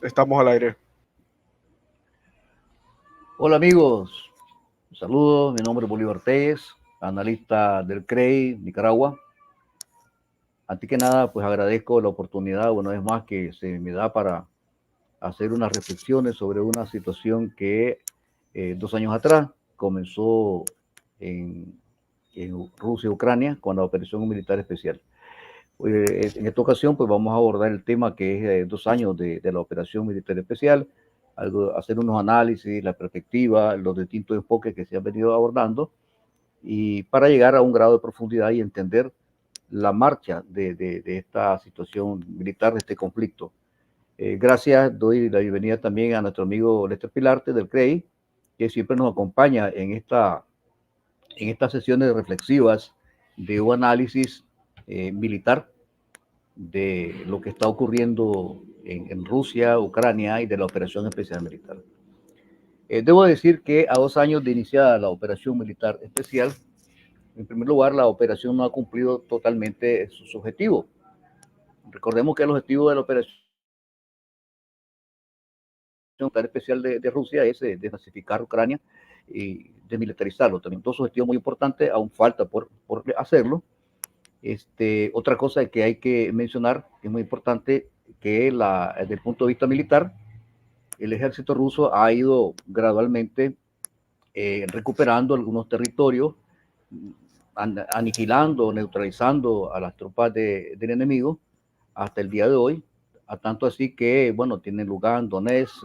Estamos al aire. Hola amigos, un saludo, mi nombre es Bolívar Telles, analista del CREI, Nicaragua. Antes que nada, pues agradezco la oportunidad una vez más que se me da para hacer unas reflexiones sobre una situación que 2 años atrás comenzó en, en Rusia y Ucrania con la operación militar especial. En esta ocasión, pues vamos a abordar el tema que es 2 años de la operación militar especial, hacer unos análisis, la perspectiva, los distintos enfoques que se han venido abordando, y para llegar a un grado de profundidad y entender la marcha de esta situación militar, de este conflicto. Gracias, doy la bienvenida también a nuestro amigo Lester Pilarte del CREI, que siempre nos acompaña en estas sesiones reflexivas de un análisis militar de lo que está ocurriendo en Rusia, Ucrania y de la operación especial militar. Debo decir que a 2 años de iniciada la operación militar especial, en primer lugar, la operación no ha cumplido totalmente sus objetivos. Recordemos que el objetivo de la operación militar especial de Rusia es desnazificar Ucrania y desmilitarizarlo. También todos objetivos muy importantes, aún falta por hacerlo. Otra cosa que hay que mencionar, que es muy importante, que desde el punto de vista militar, el ejército ruso ha ido gradualmente recuperando algunos territorios, aniquilando, neutralizando a las tropas del enemigo hasta el día de hoy, a tanto así que, bueno, tienen lugar Donetsk,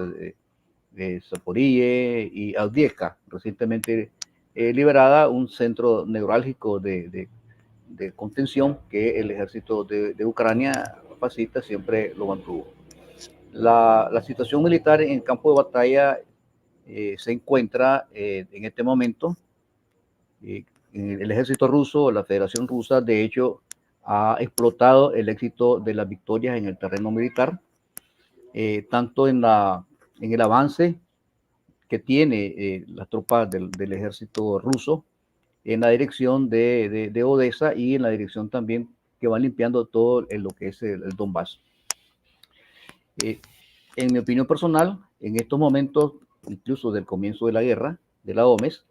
Zaporizhia y Avdiivka, recientemente liberada, un centro neurálgico de contención que el ejército de Ucrania fascista siempre lo mantuvo. La situación militar en el campo de batalla se encuentra en este momento. El ejército ruso, la Federación Rusa, de hecho, ha explotado el éxito de las victorias en el terreno militar, tanto en el avance que tiene las tropas del ejército ruso en la dirección de Odessa y en la dirección también que van limpiando todo lo que es el Donbass. En mi opinión personal, en estos momentos, incluso del comienzo de la guerra, de la OMES,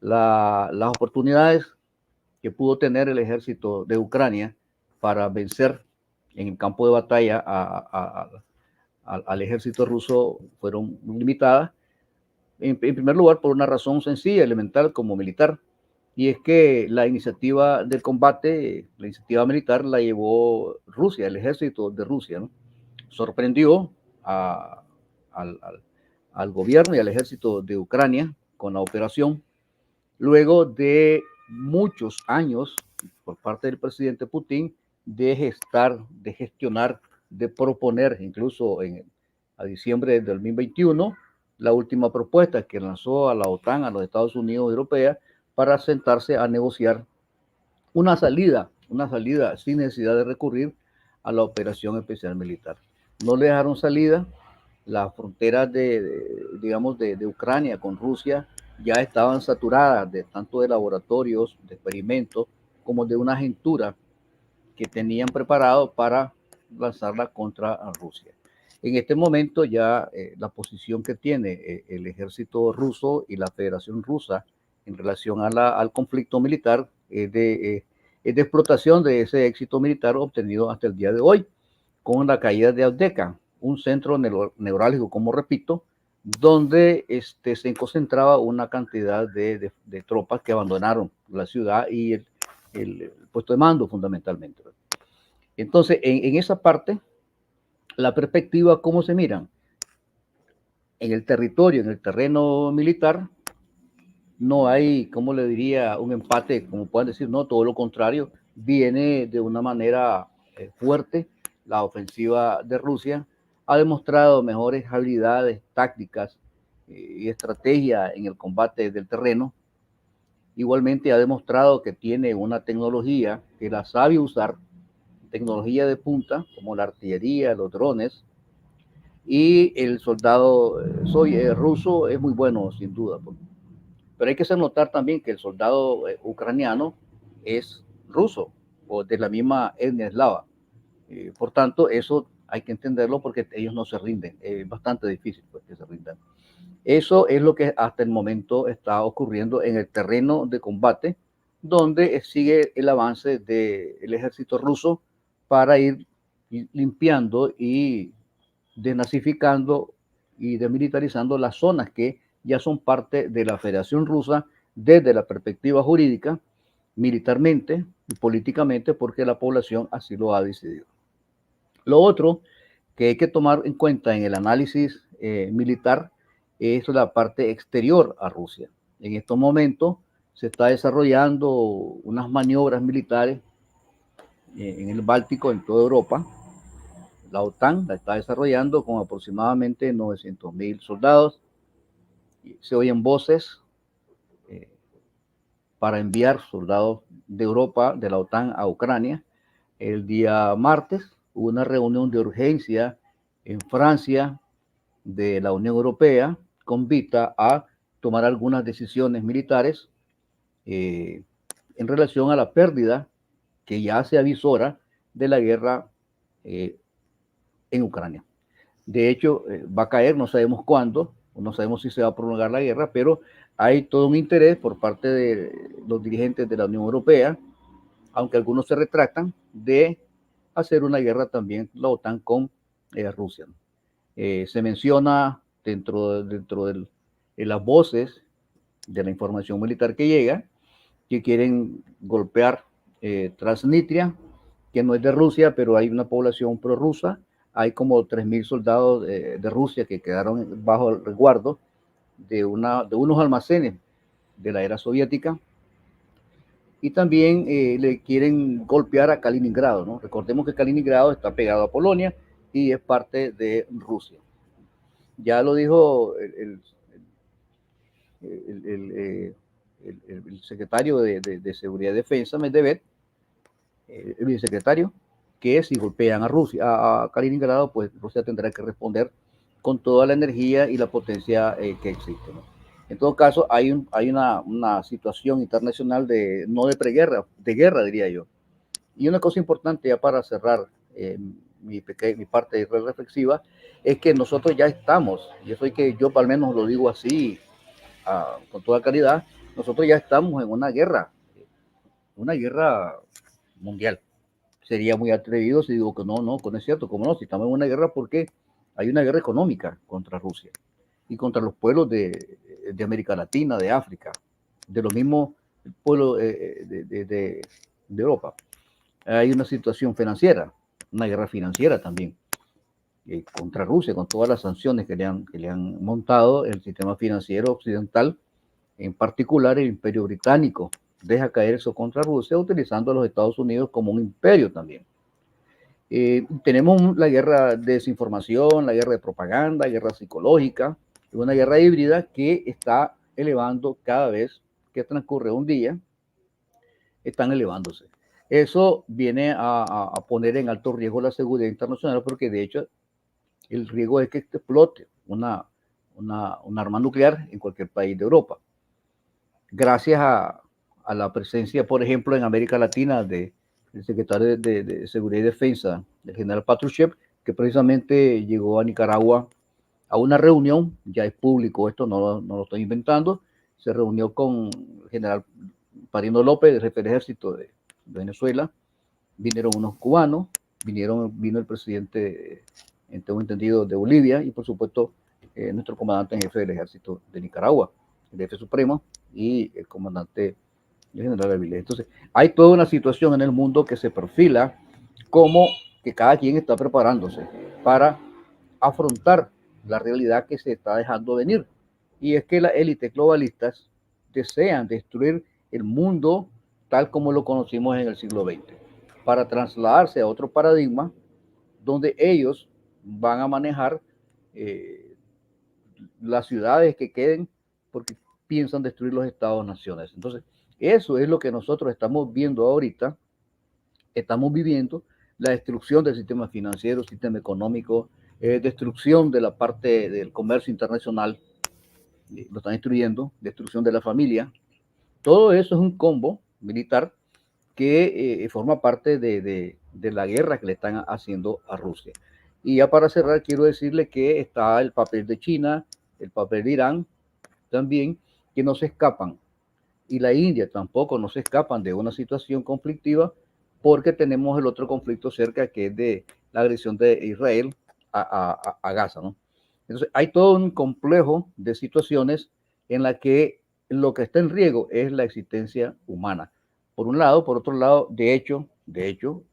las oportunidades que pudo tener el ejército de Ucrania para vencer en el campo de batalla al ejército ruso fueron limitadas. En primer lugar, por una razón sencilla, elemental como militar, y es que la iniciativa del combate, la iniciativa militar la llevó Rusia, el ejército de Rusia, ¿no? Sorprendió a, al gobierno y al ejército de Ucrania con la operación, luego de muchos años por parte del presidente Putin de gestionar, de proponer, incluso a diciembre del 2021, la última propuesta que lanzó a la OTAN, a los Estados Unidos y Europea, para sentarse a negociar una salida sin necesidad de recurrir a la operación especial militar. No le dejaron salida. Las fronteras digamos, de Ucrania con Rusia ya estaban saturadas tanto de laboratorios, de experimentos, como de una agentura que tenían preparado para lanzarla contra Rusia. En este momento ya la posición que tiene el ejército ruso y la Federación Rusa en relación al conflicto militar es de explotación de ese éxito militar obtenido hasta el día de hoy, con la caída de Avdiivka, un centro neurálgico, como repito, donde se concentraba una cantidad de tropas que abandonaron la ciudad y el puesto de mando fundamentalmente. Entonces, en esa parte, la perspectiva, ¿cómo se miran? En el territorio, en el terreno militar, no hay, ¿cómo le diría?, un empate, como pueden decir, no, todo lo contrario, viene de una manera fuerte la ofensiva de Rusia, ha demostrado mejores habilidades tácticas y estrategia en el combate del terreno. Igualmente ha demostrado que tiene una tecnología que la sabe usar, tecnología de punta, como la artillería, los drones, y el soldado ruso es muy bueno, sin duda. Pero hay que hacer notar también que el soldado ucraniano es ruso o de la misma etnia eslava. Por tanto, eso hay que entenderlo porque ellos no se rinden. Es bastante difícil pues, que se rindan. Eso es lo que hasta el momento está ocurriendo en el terreno de combate, donde sigue el avance del ejército ruso para ir limpiando y desnazificando y desmilitarizando las zonas que ya son parte de la Federación Rusa desde la perspectiva jurídica, militarmente y políticamente, porque la población así lo ha decidido. Lo otro que hay que tomar en cuenta en el análisis militar es la parte exterior a Rusia. En estos momentos se está desarrollando unas maniobras militares en el Báltico, en toda Europa. La OTAN la está desarrollando con aproximadamente 900.000 soldados. Se oyen voces para enviar soldados de Europa, de la OTAN, a Ucrania. El día martes hubo una reunión de urgencia en Francia de la Unión Europea con vista a tomar algunas decisiones militares en relación a la pérdida que ya se avisora de la guerra en Ucrania. De hecho, va a caer, no sabemos cuándo, no sabemos si se va a prolongar la guerra, pero hay todo un interés por parte de los dirigentes de la Unión Europea, aunque algunos se retractan, de hacer una guerra también la OTAN con Rusia. Se menciona dentro de las voces de la información militar que llega, que quieren golpear Transnistria, que no es de Rusia, pero hay una población prorrusa. Hay como 3.000 soldados de Rusia que quedaron bajo el resguardo de unos almacenes de la era soviética. Y también le quieren golpear a Kaliningrado, ¿no? Recordemos que Kaliningrado está pegado a Polonia y es parte de Rusia. Ya lo dijo el secretario de Seguridad y Defensa, Medvedev, el vicesecretario, que si golpean a Rusia, a Kaliningrado, pues Rusia tendrá que responder con toda la energía y la potencia que existe, ¿no? En todo caso, hay una situación internacional no de preguerra, de guerra, diría yo. Y una cosa importante ya para cerrar mi parte reflexiva, es que nosotros ya estamos, y eso es que yo al menos lo digo así, con toda claridad, nosotros ya estamos en una guerra mundial. Sería muy atrevido si digo que no, no es cierto, ¿cómo no? Si estamos en una guerra, porque hay una guerra económica contra Rusia y contra los pueblos de América Latina, de África, de los mismos pueblos de Europa. Hay una situación financiera, una guerra financiera también contra Rusia, con todas las sanciones que le han montado el sistema financiero occidental, en particular el Imperio Británico. Deja caer eso contra Rusia, utilizando a los Estados Unidos como un imperio también. Tenemos la guerra de desinformación, la guerra de propaganda, guerra psicológica, una guerra híbrida que está elevando cada vez que transcurre un día, están elevándose. Eso viene a poner en alto riesgo la seguridad internacional, porque de hecho el riesgo es que explote un arma nuclear en cualquier país de Europa. Gracias a la presencia, por ejemplo, en América Latina del secretario de Seguridad y Defensa, el general Patrushev, que precisamente llegó a Nicaragua a una reunión, ya es público esto, no lo estoy inventando, se reunió con el general Parino López, del jefe del ejército de Venezuela, vinieron unos cubanos, vino el presidente, tengo entendido, de Bolivia, y por supuesto nuestro comandante en jefe del ejército de Nicaragua, el jefe supremo, y el comandante el general Avilés. Entonces, hay toda una situación en el mundo que se perfila como que cada quien está preparándose para afrontar la realidad que se está dejando venir. Y es que las élites globalistas desean destruir el mundo tal como lo conocimos en el siglo XX, para trasladarse a otro paradigma donde ellos van a manejar las ciudades que queden, porque piensan destruir los estados-naciones. Entonces, eso es lo que nosotros estamos viendo ahorita. Estamos viviendo la destrucción del sistema financiero, sistema económico, destrucción de la parte del comercio internacional, lo están destruyendo, destrucción de la familia. Todo eso es un combo militar que forma parte de la guerra que le están haciendo a Rusia. Y ya para cerrar, quiero decirle que está el papel de China, el papel de Irán también, que no se escapan. Y la India tampoco no se escapan de una situación conflictiva, porque tenemos el otro conflicto cerca, que es de la agresión de Israel a Gaza, ¿no? Entonces, hay todo un complejo de situaciones en la que lo que está en riesgo es la existencia humana. Por un lado, por otro lado, de hecho,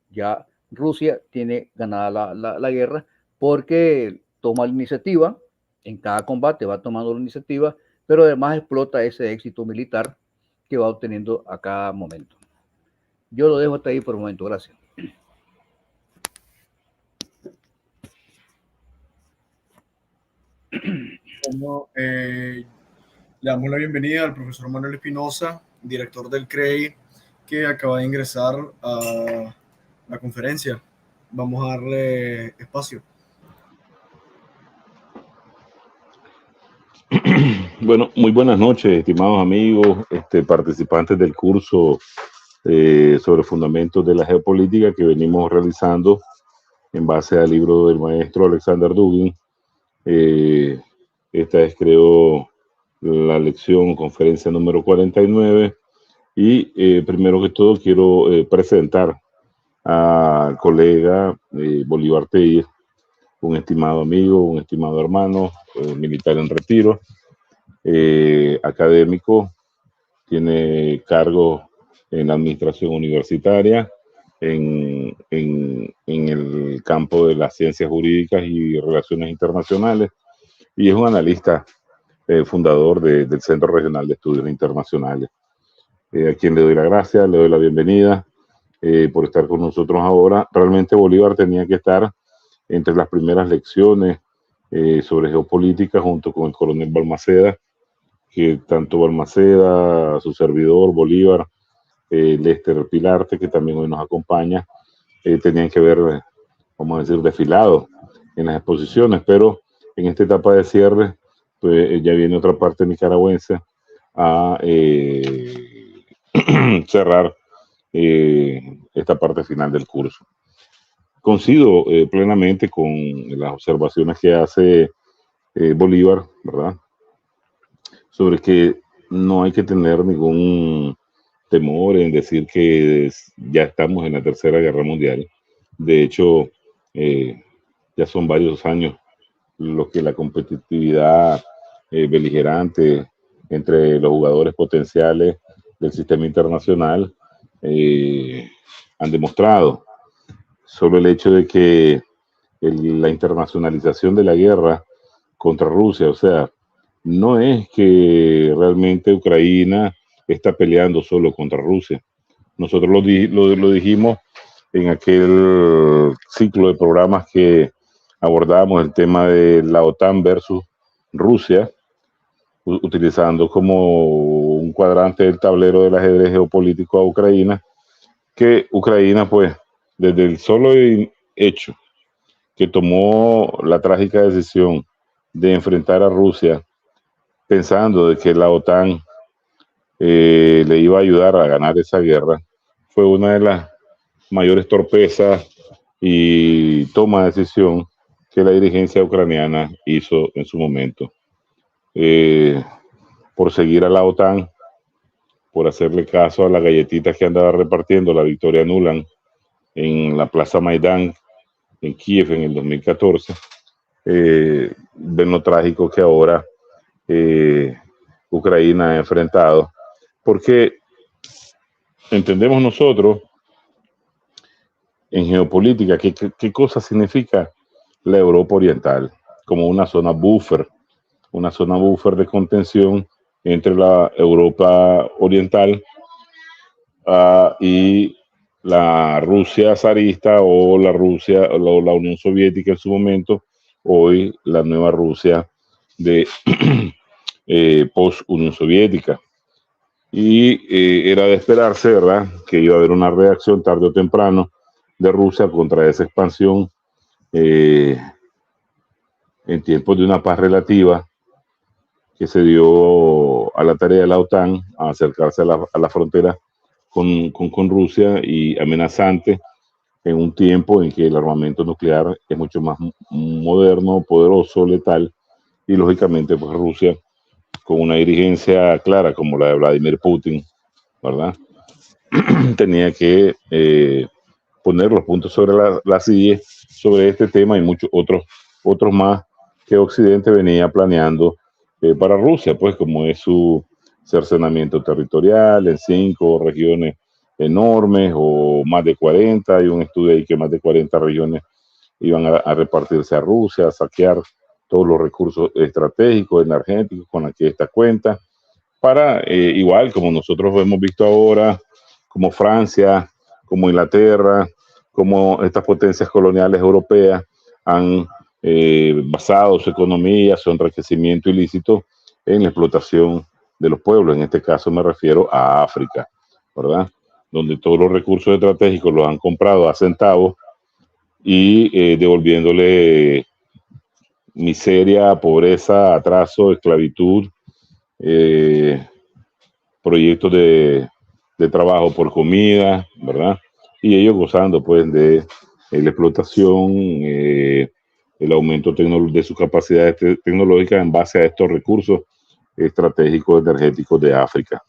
ya Rusia tiene ganada la guerra, porque toma la iniciativa, en cada combate va tomando la iniciativa, pero además explota ese éxito militar que va obteniendo a cada momento. Yo lo dejo hasta ahí por el momento. Gracias. Bueno, le damos la bienvenida al profesor Manuel Espinosa, director del CREI, que acaba de ingresar a la conferencia. Vamos a darle espacio. Bueno, muy buenas noches, estimados amigos, participantes del curso sobre fundamentos de la geopolítica que venimos realizando en base al libro del maestro Alexander Dugin. Esta es, creo, la lección, conferencia número 49. Y primero que todo quiero presentar al colega Bolívar Telles, un estimado amigo, un estimado hermano, militar en retiro, académico, tiene cargo en la administración universitaria, en el campo de las ciencias jurídicas y relaciones internacionales, y es un analista fundador del Centro Regional de Estudios Internacionales, a quien le doy la gracia, le doy la bienvenida por estar con nosotros ahora. Realmente Bolívar tenía que estar entre las primeras lecciones sobre geopolítica junto con el coronel Balmaceda, que tanto Balmaceda, su servidor, Bolívar, Lester Pilarte, que también hoy nos acompaña, tenían que ver, vamos a decir, desfilado en las exposiciones, pero en esta etapa de cierre, pues ya viene otra parte nicaragüense a cerrar esta parte final del curso. Coincido plenamente con las observaciones que hace Bolívar, ¿verdad?, sobre que no hay que tener ningún temor en decir que ya estamos en la Tercera Guerra Mundial. De hecho, ya son varios años lo que la competitividad beligerante entre los jugadores potenciales del sistema internacional han demostrado. Solo el hecho de que la internacionalización de la guerra contra Rusia, o sea, no es que realmente Ucrania está peleando solo contra Rusia. Nosotros lo dijimos en aquel ciclo de programas que abordamos el tema de la OTAN versus Rusia, utilizando como un cuadrante del tablero del ajedrez geopolítico a Ucrania, que Ucrania, pues, desde el solo hecho que tomó la trágica decisión de enfrentar a Rusia, pensando de que la OTAN le iba a ayudar a ganar esa guerra, fue una de las mayores torpezas y toma de decisión que la dirigencia ucraniana hizo en su momento. Por seguir a la OTAN, por hacerle caso a las galletitas que andaba repartiendo la Victoria Nuland en la Plaza Maidán en Kiev en el 2014, ven lo trágico que ahora Ucrania ha enfrentado, porque entendemos nosotros en geopolítica qué cosa significa la Europa Oriental como una zona buffer de contención entre la Europa Oriental y la Rusia zarista o la Rusia o la Unión Soviética en su momento, hoy la nueva Rusia de post-Unión Soviética. Y era de esperarse, ¿verdad?, que iba a haber una reacción tarde o temprano de Rusia contra esa expansión en tiempos de una paz relativa que se dio a la tarea de la OTAN a acercarse a la frontera con Rusia y amenazante en un tiempo en que el armamento nuclear es mucho más moderno, poderoso, letal, y lógicamente pues Rusia, con una dirigencia clara como la de Vladimir Putin, ¿verdad? Tenía que poner los puntos sobre la silla sobre este tema y muchos otros más que Occidente venía planeando para Rusia, pues como es su cercenamiento territorial en 5 regiones enormes o más de 40. Hay un estudio ahí que más de 40 regiones iban a repartirse a Rusia, a saquear todos los recursos estratégicos, energéticos con los que esta cuenta, para igual como nosotros hemos visto ahora, como Francia, como Inglaterra, como estas potencias coloniales europeas han basado su economía, su enriquecimiento ilícito en la explotación de los pueblos. En este caso me refiero a África, ¿verdad? Donde todos los recursos estratégicos los han comprado a centavos y devolviéndole miseria, pobreza, atraso, esclavitud, proyectos de trabajo por comida, ¿verdad? Y ellos gozando pues de la explotación, el aumento de sus capacidades tecnológicas en base a estos recursos estratégicos energéticos de África.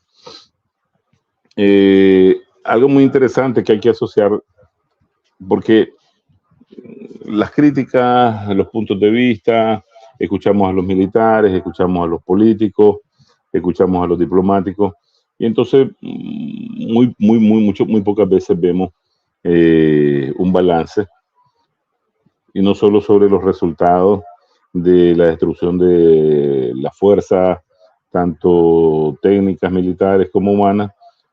Algo muy interesante que hay que asociar, porque las críticas, los puntos de vista, escuchamos a los militares, escuchamos a los políticos, escuchamos a los diplomáticos, y entonces muy pocas veces vemos un balance, y no solo sobre los resultados de la destrucción de las fuerzas, tanto técnicas, militares como humanas,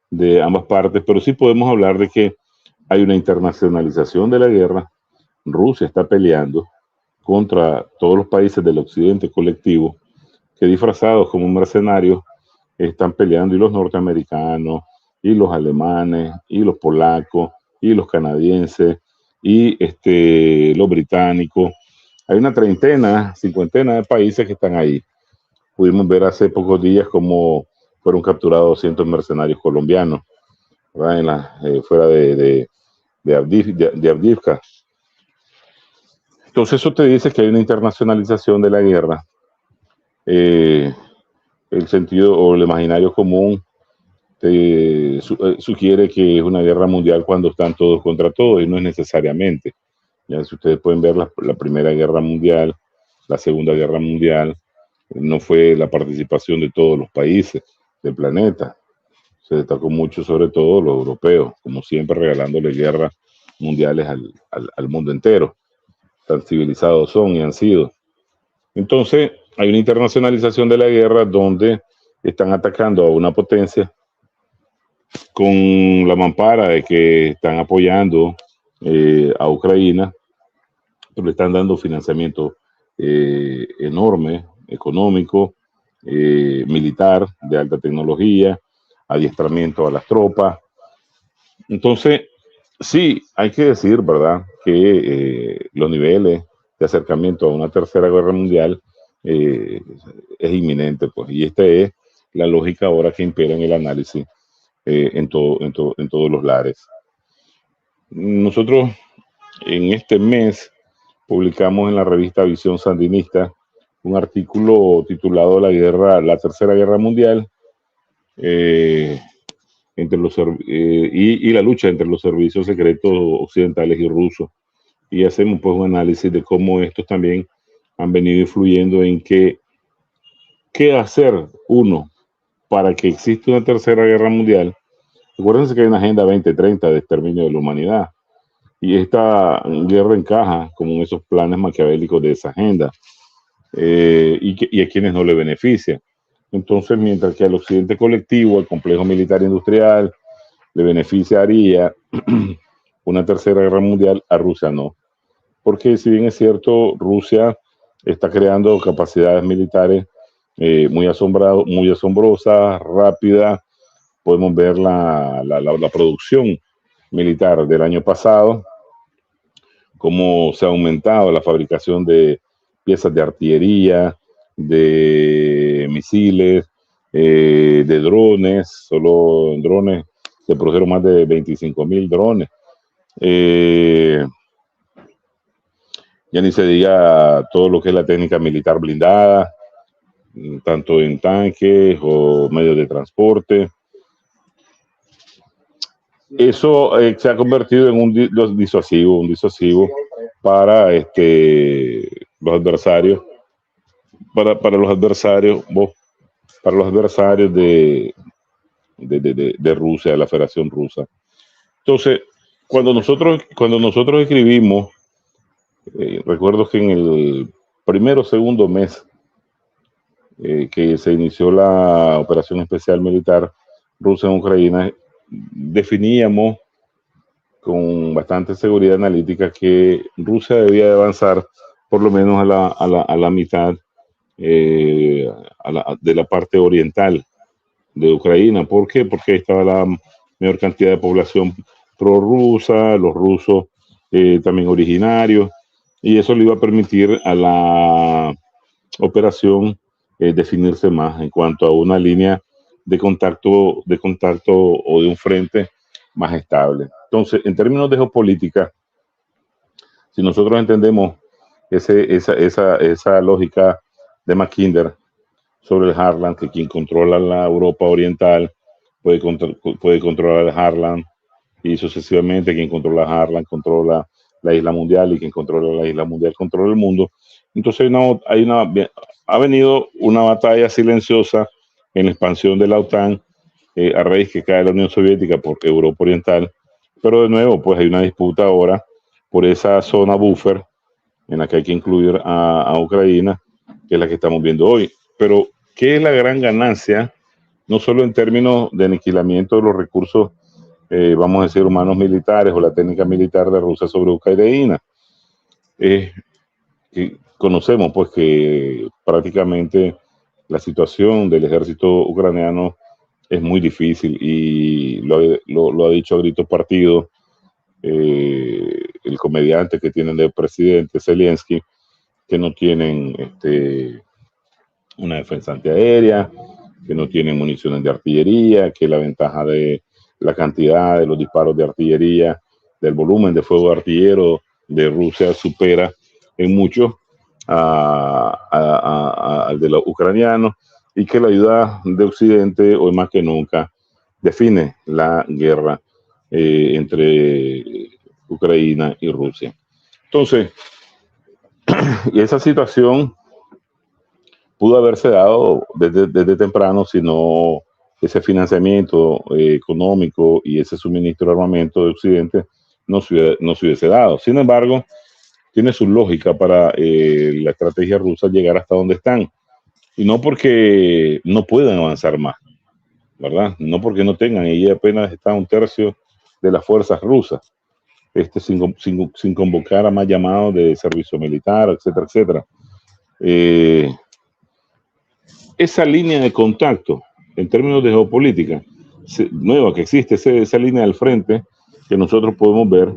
de ambas partes, pero sí podemos hablar de que hay una internacionalización de la guerra. Rusia está peleando contra todos los países del occidente colectivo que disfrazados como mercenarios están peleando, y los norteamericanos, y los alemanes, y los polacos, y los canadienses, y los británicos. Hay una treintena, 50 de países que están ahí. Pudimos ver hace pocos días cómo fueron capturados 200 mercenarios colombianos, ¿verdad? Fuera de Avdiivka. Entonces eso te dice que hay una internacionalización de la guerra. El sentido o el imaginario común te sugiere que es una guerra mundial cuando están todos contra todos, y no es necesariamente. Ya, si ustedes pueden ver la Primera Guerra Mundial, la Segunda Guerra Mundial, no fue la participación de todos los países del planeta. Se destacó mucho sobre todo los europeos, como siempre regalándole guerras mundiales al mundo entero. Tan civilizados son y han sido. Entonces, hay una internacionalización de la guerra donde están atacando a una potencia con la mampara de que están apoyando a Ucrania, pero le están dando financiamiento enorme, económico, militar, de alta tecnología, adiestramiento a las tropas. Entonces, sí, hay que decir, ¿verdad?, que los niveles de acercamiento a una tercera guerra mundial es inminente, pues, y esta es la lógica ahora que impera en el análisis en todos los lares. Nosotros en este mes publicamos en la revista Visión Sandinista un artículo titulado La Tercera Guerra Mundial, y la lucha entre los servicios secretos occidentales y rusos. Y hacemos pues un análisis de cómo estos también han venido influyendo en qué hacer uno para que exista una tercera guerra mundial. Recuérdense que hay una Agenda 2030 de exterminio de la humanidad, y esta guerra encaja como en esos planes maquiavélicos de esa agenda, y a quienes no le beneficia. Entonces, mientras que al occidente colectivo, al complejo militar industrial, le beneficiaría una tercera guerra mundial, a Rusia no. Porque si bien es cierto, Rusia está creando capacidades militares muy asombrosas, rápidas. Podemos ver la producción militar del año pasado, cómo se ha aumentado la fabricación de piezas de artillería, de misiles, de drones. Solo en drones se produjeron más de 25,000 drones Ya ni se diga todo lo que es la técnica militar blindada, tanto en tanques o medios de transporte. Eso se ha convertido en un disuasivo para los adversarios, para los adversarios de Rusia, de la Federación Rusa. Entonces, cuando nosotros escribimos, recuerdo que en el primero o segundo mes que se inició la operación especial militar rusa en Ucrania, definíamos con bastante seguridad analítica que Rusia debía de avanzar por lo menos a la mitad de la parte oriental de Ucrania. ¿Por qué? Porque ahí estaba la mayor cantidad de población prorrusa, los rusos también originarios, y eso le iba a permitir a la operación definirse más en cuanto a una línea de contacto o de un frente más estable. Entonces, en términos de geopolítica, si nosotros entendemos esa lógica de Mackinder sobre el Heartland, que quien controla la Europa oriental puede controlar el Heartland, y sucesivamente quien controla Heartland controla la isla mundial, y quien controla la isla mundial controla el mundo. Entonces ha venido una batalla silenciosa en la expansión de la OTAN a raíz que cae la Unión Soviética por Europa Oriental, pero de nuevo pues hay una disputa ahora por esa zona buffer en la que hay que incluir a Ucrania, que es la que estamos viendo hoy. Pero ¿qué es la gran ganancia? No solo en términos de aniquilamiento de los recursos, vamos a decir, humanos militares o la técnica militar de Rusia sobre Ucrania. Conocemos pues que prácticamente la situación del ejército ucraniano es muy difícil, y lo ha dicho a gritos partidos el comediante que tienen de presidente Zelensky, que no tienen una defensa antiaérea, que no tienen municiones de artillería, que la ventaja de la cantidad de los disparos de artillería, del volumen de fuego artillero de Rusia supera en mucho al de los ucranianos, y que la ayuda de Occidente hoy más que nunca define la guerra entre Ucrania y Rusia. Entonces, y esa situación pudo haberse dado desde temprano si no ese financiamiento económico y ese suministro de armamento de Occidente no se hubiese dado. Sin embargo, tiene su lógica para la estrategia rusa llegar hasta donde están. Y no porque no puedan avanzar más, ¿verdad? No porque no tengan, y apenas está 1/3 de las fuerzas rusas, sin convocar a más llamados de servicio militar, etcétera, etcétera. Esa línea de contacto, en términos de geopolítica, nueva que existe, esa línea del frente, que nosotros podemos ver,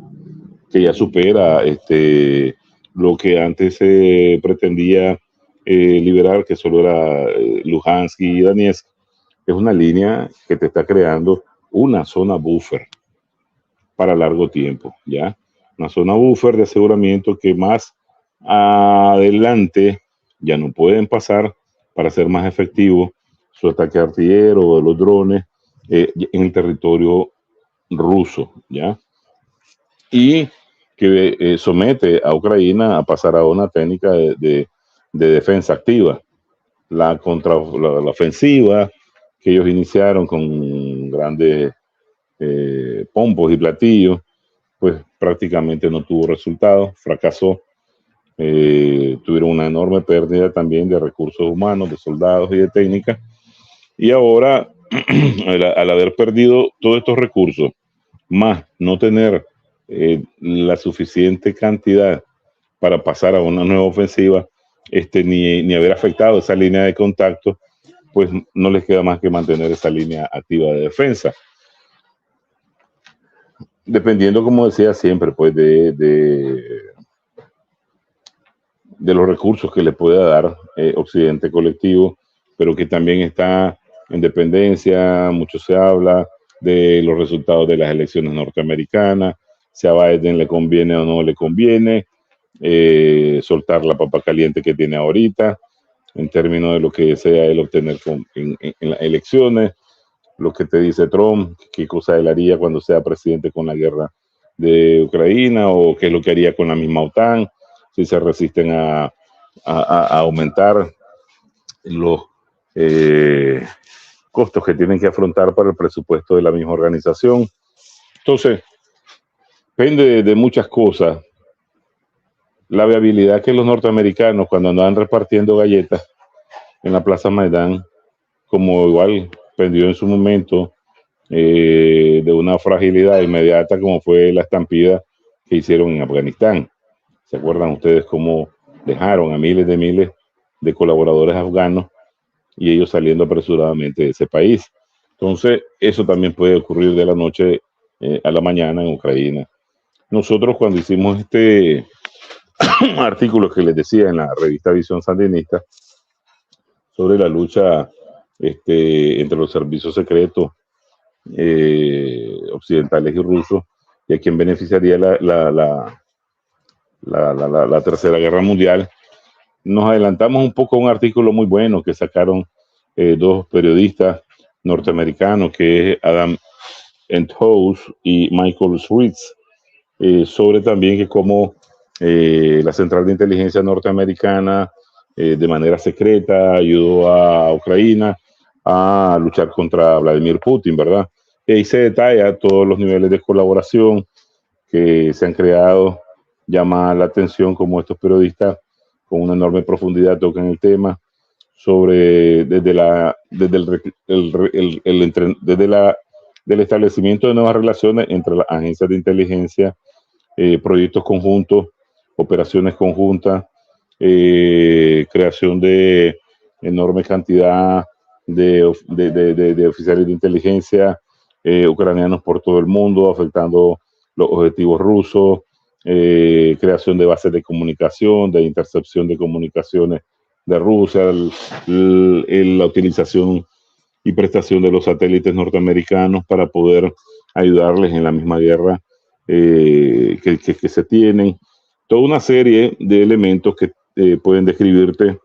que ya supera lo que antes se pretendía liberar, que solo era Luhansk y Donetsk. Es una línea que te está creando una zona buffer para largo tiempo, ¿ya? Una zona buffer de aseguramiento que más adelante ya no pueden pasar para ser más efectivo su ataque artillero o de los drones en el territorio ruso, ¿ya? Y que somete a Ucrania a pasar a una técnica de defensa activa. La ofensiva que ellos iniciaron con grandes pompos y platillos, pues prácticamente no tuvo resultados, fracasó. Tuvieron una enorme pérdida también de recursos humanos, de soldados y de técnicas. Y ahora, al haber perdido todos estos recursos, más no tener la suficiente cantidad para pasar a una nueva ofensiva, ni haber afectado esa línea de contacto, pues no les queda más que mantener esa línea activa de defensa. Dependiendo, como decía siempre, pues de los recursos que le pueda dar Occidente colectivo, pero que también está en dependencia. Mucho se habla de los resultados de las elecciones norteamericanas, si a Biden le conviene o no le conviene, soltar la papa caliente que tiene ahorita, en términos de lo que desea él obtener en las elecciones, lo que te dice Trump, qué cosa él haría cuando sea presidente con la guerra de Ucrania, o qué es lo que haría con la misma OTAN, si se resisten a aumentar los costos que tienen que afrontar para el presupuesto de la misma organización. Entonces, depende de muchas cosas. La viabilidad que los norteamericanos, cuando andaban repartiendo galletas en la Plaza Maidán, como igual pendió en su momento de una fragilidad inmediata como fue la estampida que hicieron en Afganistán. ¿Se acuerdan ustedes cómo dejaron a miles de colaboradores afganos y ellos saliendo apresuradamente de ese país? Entonces, eso también puede ocurrir de la noche a la mañana en Ucrania. Nosotros cuando hicimos este artículo que les decía en la revista Visión Sandinista sobre la lucha entre los servicios secretos occidentales y rusos, y a quien beneficiaría la Tercera Guerra Mundial, nos adelantamos un poco a un artículo muy bueno que sacaron dos periodistas norteamericanos, que es Adam Enthouse y Michael Switz, sobre también que cómo la Central de Inteligencia norteamericana de manera secreta ayudó a Ucrania a luchar contra Vladimir Putin, ¿verdad? Y ahí se detalla todos los niveles de colaboración que se han creado. Llama la atención como estos periodistas con una enorme profundidad tocan el tema sobre del establecimiento de nuevas relaciones entre las agencias de inteligencia, proyectos conjuntos, operaciones conjuntas, creación de enorme cantidad de oficiales de inteligencia ucranianos por todo el mundo, afectando los objetivos rusos, creación de bases de comunicación, de intercepción de comunicaciones de Rusia, la utilización y prestación de los satélites norteamericanos para poder ayudarles en la misma guerra que se tienen. Toda una serie de elementos que pueden describirte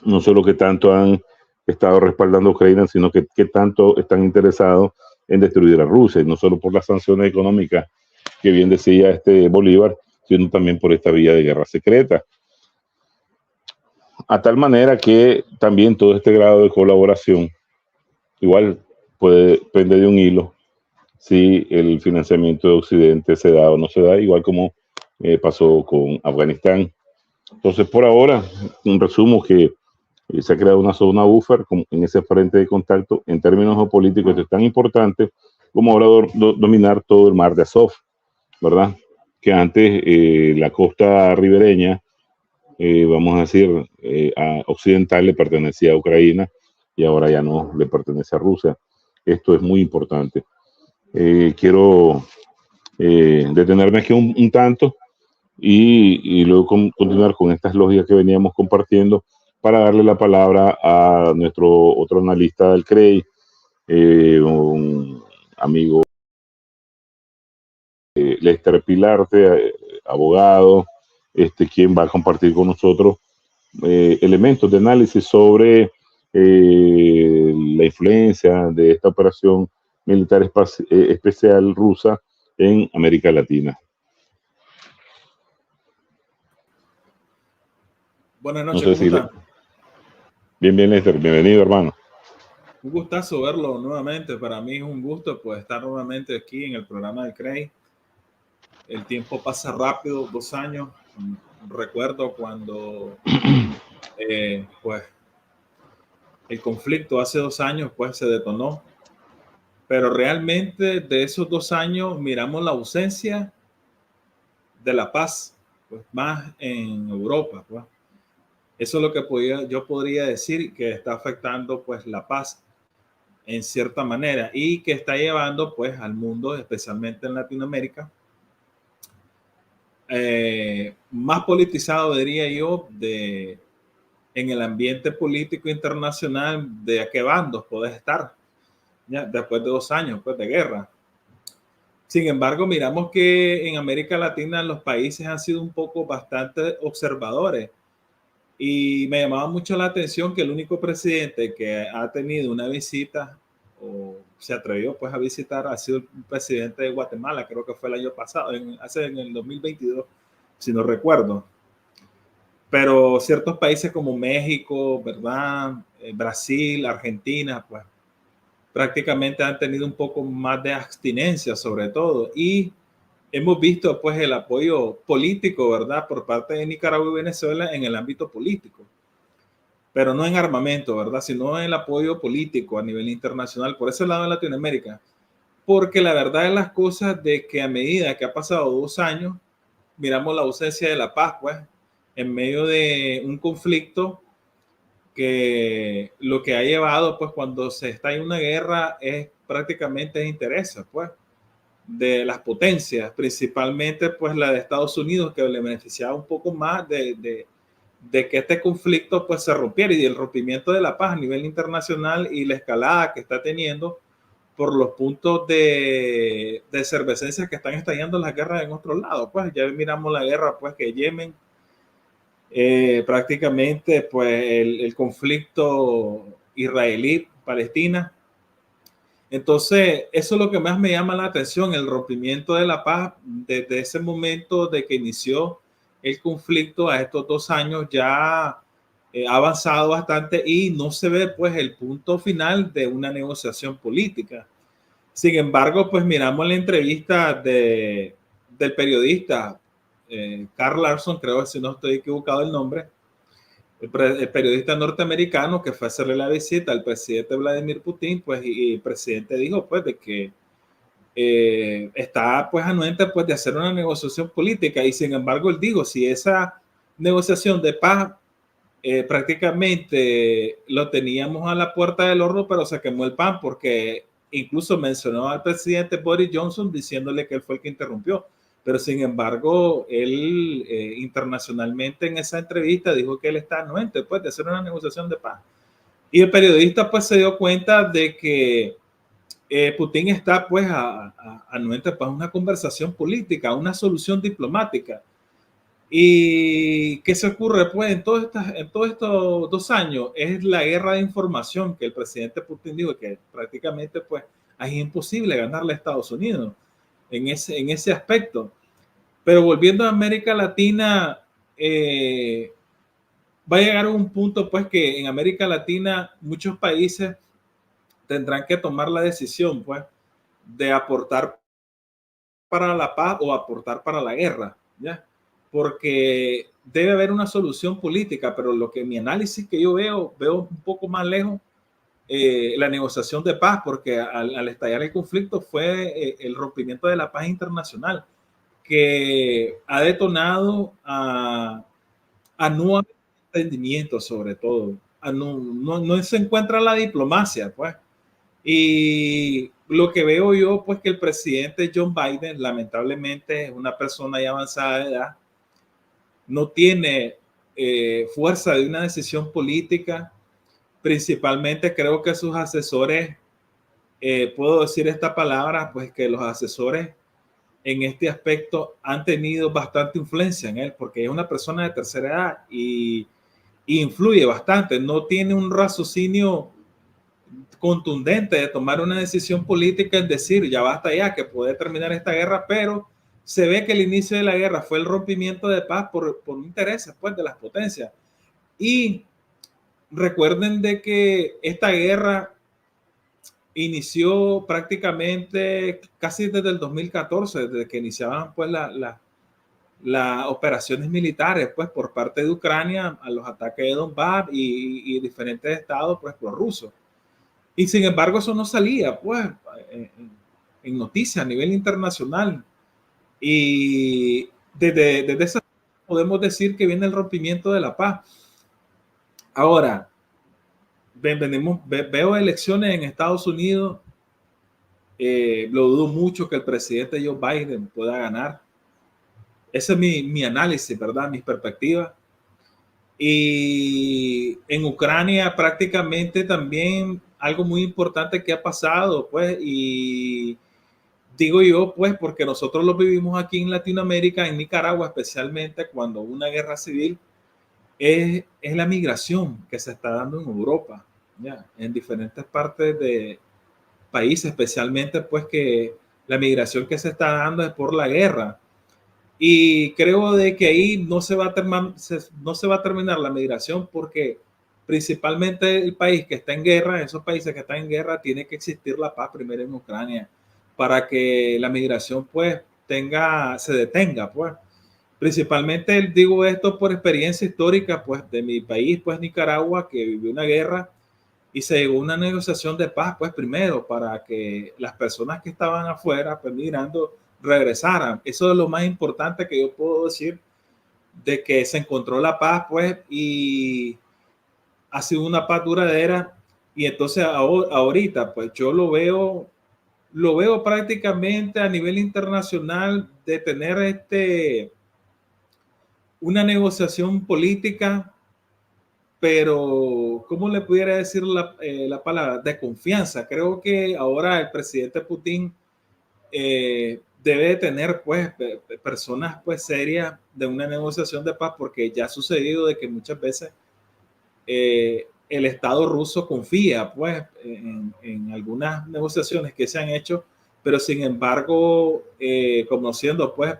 no solo que tanto han estado respaldando a Ucrania, sino que tanto están interesados en destruir a Rusia, y no solo por las sanciones económicas que bien decía Bolívar, sino también por esta vía de guerra secreta. A tal manera que también todo este grado de colaboración igual puede depender de un hilo si el financiamiento de Occidente se da o no se da, igual como pasó con Afganistán. Entonces, por ahora, un resumo que se ha creado una zona buffer en ese frente de contacto. En términos geopolíticos es tan importante como ahora dominar todo el mar de Azov, ¿verdad? Que antes la costa ribereña, vamos a decir, occidental le pertenecía a Ucrania y ahora ya no le pertenece a Rusia. Esto es muy importante. Quiero detenerme aquí un tanto y luego continuar con estas lógicas que veníamos compartiendo para darle la palabra a nuestro otro analista del CREI, un amigo Lester Pilarte, abogado, quien va a compartir con nosotros elementos de análisis sobre la influencia de esta operación militar especial rusa en América Latina. Buenas noches, no sé ¿cómo están? Bien, Lester, bienvenido, hermano. Un gustazo verlo nuevamente. Para mí es un gusto pues estar nuevamente aquí en el programa del CREI. El tiempo pasa rápido, 2 años. Recuerdo cuando pues el conflicto hace 2 años pues se detonó. Pero realmente de esos 2 años miramos la ausencia de la paz, pues más en Europa, pues. Eso es lo que yo podría decir que está afectando pues la paz en cierta manera y que está llevando pues al mundo, especialmente en Latinoamérica, más politizado, diría yo, en el ambiente político internacional, de a qué bandos podés estar, ¿ya? Después de 2 años pues, de guerra. Sin embargo, miramos que en América Latina los países han sido un poco bastante observadores y me llamaba mucho la atención que el único presidente que ha tenido una visita o se atrevió pues a visitar ha sido el presidente de Guatemala, creo que fue el año pasado, en el 2022, si no recuerdo. Pero ciertos países como México, ¿verdad? Brasil, Argentina, pues prácticamente han tenido un poco más de abstinencia sobre todo. Y hemos visto pues el apoyo político, ¿verdad? Por parte de Nicaragua y Venezuela en el ámbito político. Pero no en armamento, ¿verdad? Sino en el apoyo político a nivel internacional, por ese lado de Latinoamérica. Porque la verdad es las cosas de que a medida que ha pasado 2 años, miramos la ausencia de la paz, pues, en medio de un conflicto que lo que ha llevado, pues, cuando se está en una guerra es prácticamente intereses, pues, de las potencias, principalmente, pues, la de Estados Unidos, que le beneficiaba un poco más de que este conflicto, pues, se rompiera y el rompimiento de la paz a nivel internacional y la escalada que está teniendo por los puntos de efervescencia que están estallando las guerras en otros lados. Pues ya miramos la guerra, pues, que Yemen, prácticamente, pues, el conflicto israelí-palestina. Entonces, eso es lo que más me llama la atención, el rompimiento de la paz desde ese momento de que inició el conflicto a estos 2 años ya ha avanzado bastante y no se ve pues el punto final de una negociación política. Sin embargo, pues miramos la entrevista del periodista Carl Larson, creo que si no estoy equivocado el nombre, el periodista norteamericano que fue a hacerle la visita al presidente Vladimir Putin, pues y el presidente dijo pues de que está pues anuente pues de hacer una negociación política y sin embargo él dijo si esa negociación de paz prácticamente lo teníamos a la puerta del horno pero se quemó el pan porque incluso mencionó al presidente Boris Johnson diciéndole que él fue el que interrumpió. Pero sin embargo, él internacionalmente en esa entrevista dijo que él está anuente pues, de hacer una negociación de paz. Y el periodista pues se dio cuenta de que Putin está pues anuente para una conversación política, una solución diplomática. ¿Y qué se ocurre pues en todos estos 2 años? Es la guerra de información que el presidente Putin dijo que prácticamente pues es imposible ganarle a Estados Unidos en ese aspecto. Pero volviendo a América Latina, va a llegar a un punto pues que en América Latina muchos países tendrán que tomar la decisión pues de aportar para la paz o aportar para la guerra, ¿ya? Porque debe haber una solución política, pero lo que mi análisis que yo veo un poco más lejos la negociación de paz, porque al estallar el conflicto fue el rompimiento de la paz internacional, que ha detonado a no haber entendimiento sobre todo, no se encuentra la diplomacia, pues. Y lo que veo yo, pues que el presidente John Biden, lamentablemente, es una persona ya avanzada de edad, no tiene fuerza de una decisión política. Principalmente creo que sus asesores, puedo decir esta palabra, pues que los asesores en este aspecto han tenido bastante influencia en él, porque es una persona de tercera edad y influye bastante, no tiene un raciocinio contundente de tomar una decisión política, es decir, ya basta ya que puede terminar esta guerra, pero se ve que el inicio de la guerra fue el rompimiento de paz por intereses pues, de las potencias. Y recuerden de que esta guerra inició prácticamente casi desde el 2014, desde que iniciaban pues las operaciones militares pues por parte de Ucrania a los ataques de Donbass y diferentes estados pues prorrusos. Y sin embargo eso no salía pues en noticias a nivel internacional. Y desde esa podemos decir que viene el rompimiento de la paz. Ahora, veo elecciones en Estados Unidos, lo dudo mucho que el presidente Joe Biden pueda ganar. Ese es mi análisis, ¿verdad? Mis perspectivas. Y en Ucrania prácticamente también algo muy importante que ha pasado, pues, y digo yo, pues, porque nosotros lo vivimos aquí en Latinoamérica, en Nicaragua, especialmente cuando hubo una guerra civil, es la migración que se está dando en Europa, ¿ya? En diferentes partes de países, especialmente pues que la migración que se está dando es por la guerra. Y creo de que ahí no se va a terminar la migración porque principalmente el país que está en guerra, esos países que están en guerra, tiene que existir la paz primero en Ucrania para que la migración pues se detenga, pues. Principalmente digo esto por experiencia histórica pues de mi país, pues Nicaragua, que vivió una guerra y se llegó a una negociación de paz, pues primero para que las personas que estaban afuera, pues migrando, regresaran. Eso es lo más importante que yo puedo decir de que se encontró la paz, pues, y ha sido una paz duradera. Y entonces ahorita, pues yo lo veo prácticamente a nivel internacional de tener una negociación política, pero ¿cómo le pudiera decir la palabra? De confianza. Creo que ahora el presidente Putin debe tener pues personas pues serias de una negociación de paz, porque ya ha sucedido de que muchas veces el Estado ruso confía pues en algunas negociaciones que se han hecho, pero sin embargo, conociendo pues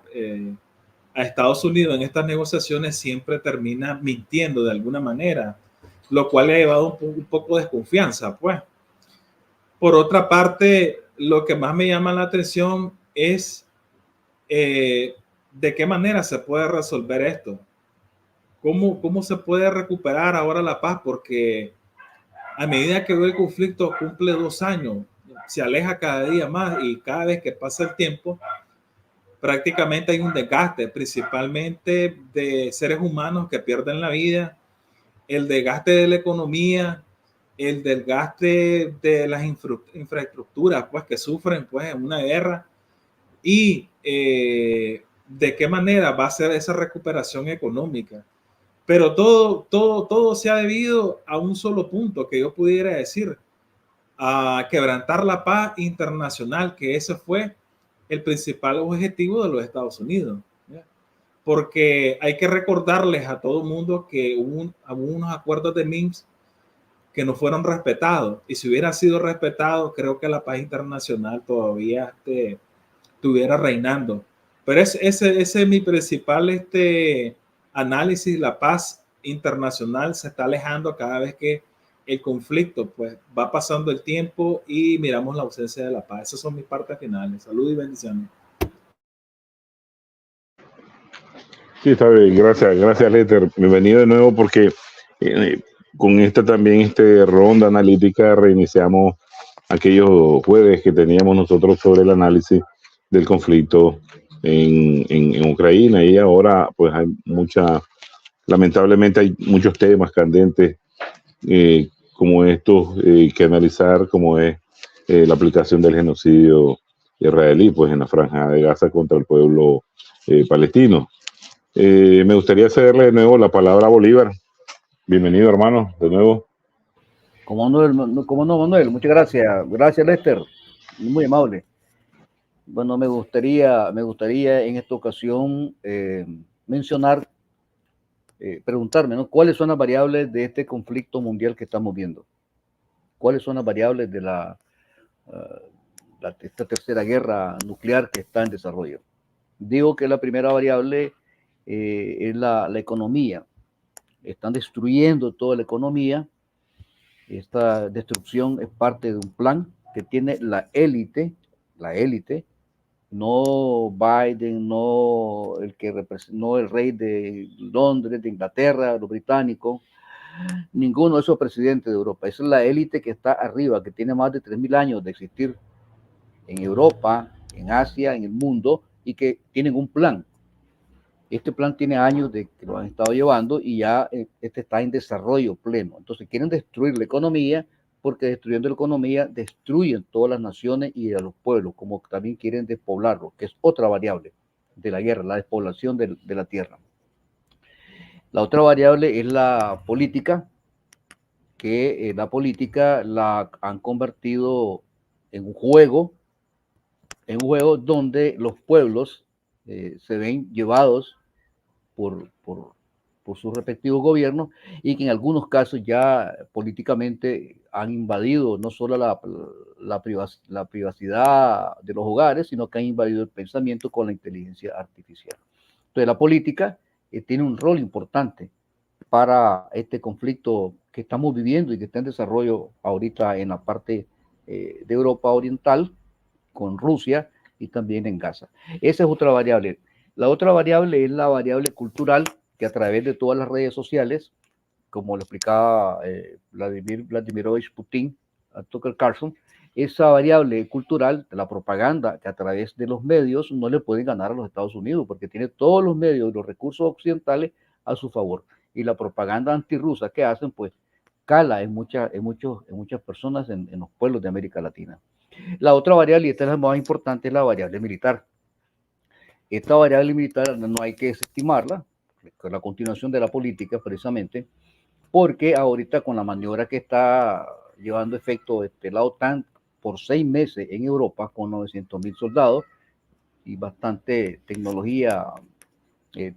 a Estados Unidos en estas negociaciones, siempre termina mintiendo de alguna manera, lo cual le ha llevado un poco de desconfianza, pues. Por otra parte, lo que más me llama la atención es de qué manera se puede resolver esto. ¿Cómo se puede recuperar ahora la paz? Porque a medida que el conflicto cumple 2 años, se aleja cada día más, y cada vez que pasa el tiempo, prácticamente hay un desgaste, principalmente de seres humanos que pierden la vida, el desgaste de la economía, el desgaste de las infraestructuras pues, que sufren pues, en una guerra, y de qué manera va a ser esa recuperación económica. Pero todo se ha debido a un solo punto que yo pudiera decir, a quebrantar la paz internacional, que ese fue el principal objetivo de los Estados Unidos. ¿Ya? Porque hay que recordarles a todo el mundo que hubo unos acuerdos de Minsk que no fueron respetados, y si hubiera sido respetado, creo que la paz internacional todavía estuviera reinando. Pero ese es mi principal análisis. La paz internacional se está alejando cada vez que el conflicto pues va pasando el tiempo y miramos la ausencia de la paz. Esas son mis partes finales. Salud y bendiciones. Sí, está bien, gracias Lester. Bienvenido de nuevo porque con esta también ronda analítica reiniciamos aquellos jueves que teníamos nosotros sobre el análisis del conflicto en Ucrania, y ahora pues hay lamentablemente hay muchos temas candentes como estos que analizar, como es la aplicación del genocidio israelí pues en la franja de Gaza contra el pueblo palestino. Me gustaría cederle de nuevo la palabra a Bolívar. Bienvenido, hermano, de nuevo. Como no, Manuel, muchas gracias. Gracias, Lester. Muy amable. Bueno, me gustaría en esta ocasión mencionar, preguntarme, ¿no? ¿Cuáles son las variables de este conflicto mundial que estamos viendo? ¿Cuáles son las variables de esta tercera guerra nuclear que está en desarrollo? Digo que la primera variable es la economía. Están destruyendo toda la economía. Esta destrucción es parte de un plan que tiene la élite, no Biden, no el rey de Londres, de Inglaterra, los británicos, ninguno de esos presidentes de Europa. Esa es la élite que está arriba, que tiene más de 3.000 años de existir en Europa, en Asia, en el mundo, y que tienen un plan. Este plan tiene años de que lo han estado llevando y ya está en desarrollo pleno. Entonces quieren destruir la economía, porque destruyendo la economía destruyen todas las naciones y a los pueblos, como también quieren despoblarlos, que es otra variable de la guerra, la despoblación de la tierra. La otra variable es la política, que la política la han convertido en un juego en un juego donde los pueblos se ven llevados por sus respectivos gobiernos y que en algunos casos ya políticamente han invadido no solo la privacidad de los hogares, sino que han invadido el pensamiento con la inteligencia artificial. Entonces la política tiene un rol importante para este conflicto que estamos viviendo y que está en desarrollo ahorita en la parte de Europa Oriental, con Rusia y también en Gaza. Esa es otra variable. La otra variable es la variable cultural, que a través de todas las redes sociales, como lo explicaba Vladimir Vladimirovich Putin a Tucker Carlson, esa variable cultural de la propaganda que a través de los medios no le pueden ganar a los Estados Unidos, porque tiene todos los medios y los recursos occidentales a su favor. Y la propaganda antirrusa que hacen, pues, cala en muchas personas en los pueblos de América Latina. La otra variable, y esta es la más importante, es la variable militar. Esta variable militar no hay que desestimarla, con la continuación de la política precisamente, porque ahorita con la maniobra que está llevando efecto la OTAN por 6 meses en Europa, con 900,000 soldados y bastante tecnología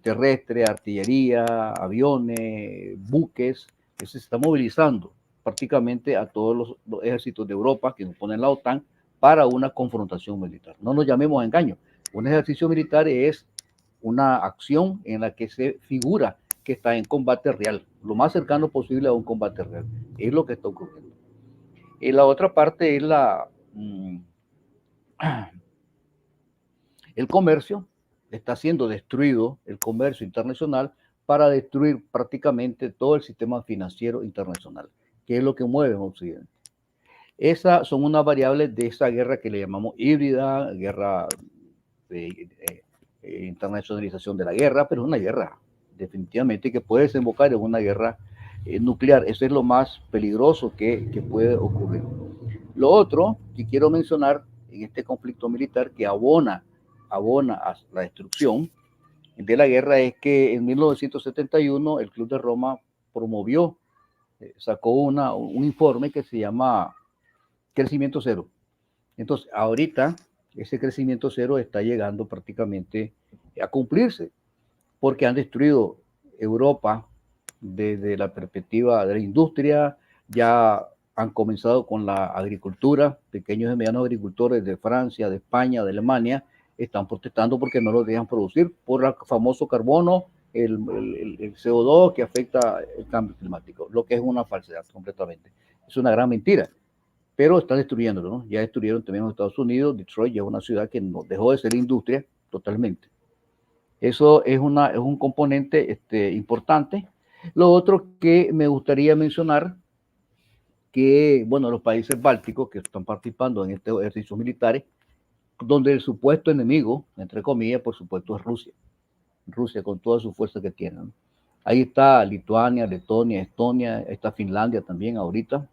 terrestre, artillería, aviones, buques, que se está movilizando prácticamente a todos los ejércitos de Europa que componen la OTAN para una confrontación militar. No nos llamemos a engaño. Un ejercicio militar es una acción en la que se figura que está en combate real, lo más cercano posible a un combate real. Es lo que está ocurriendo. Y la otra parte es el comercio. Está siendo destruido el comercio internacional para destruir prácticamente todo el sistema financiero internacional, que es lo que mueve en Occidente. Esas son unas variables de esa guerra que le llamamos híbrida, guerra de internacionalización de la guerra, pero es una guerra definitivamente que puede desembocar en una guerra nuclear. Eso es lo más peligroso que puede ocurrir. Lo otro que quiero mencionar en este conflicto militar que abona a la destrucción de la guerra es que en 1971 el Club de Roma promovió, sacó un informe que se llama Crecimiento Cero. Entonces, ahorita ese crecimiento cero está llegando prácticamente a cumplirse, porque han destruido Europa desde la perspectiva de la industria, ya han comenzado con la agricultura, pequeños y medianos agricultores de Francia, de España, de Alemania, están protestando porque no los dejan producir por el famoso carbono, el CO2 que afecta el cambio climático, lo que es una falsedad completamente. Es una gran mentira, pero están destruyéndolo, ¿no? Ya destruyeron también los Estados Unidos, Detroit ya es una ciudad que no dejó de ser industria totalmente. Eso es un componente importante. Lo otro que me gustaría mencionar, que, bueno, los países bálticos que están participando en estos ejercicios militares, donde el supuesto enemigo, entre comillas, por supuesto, es Rusia. Rusia con toda su fuerza que tiene, ¿no? Ahí está Lituania, Letonia, Estonia, está Finlandia también ahorita.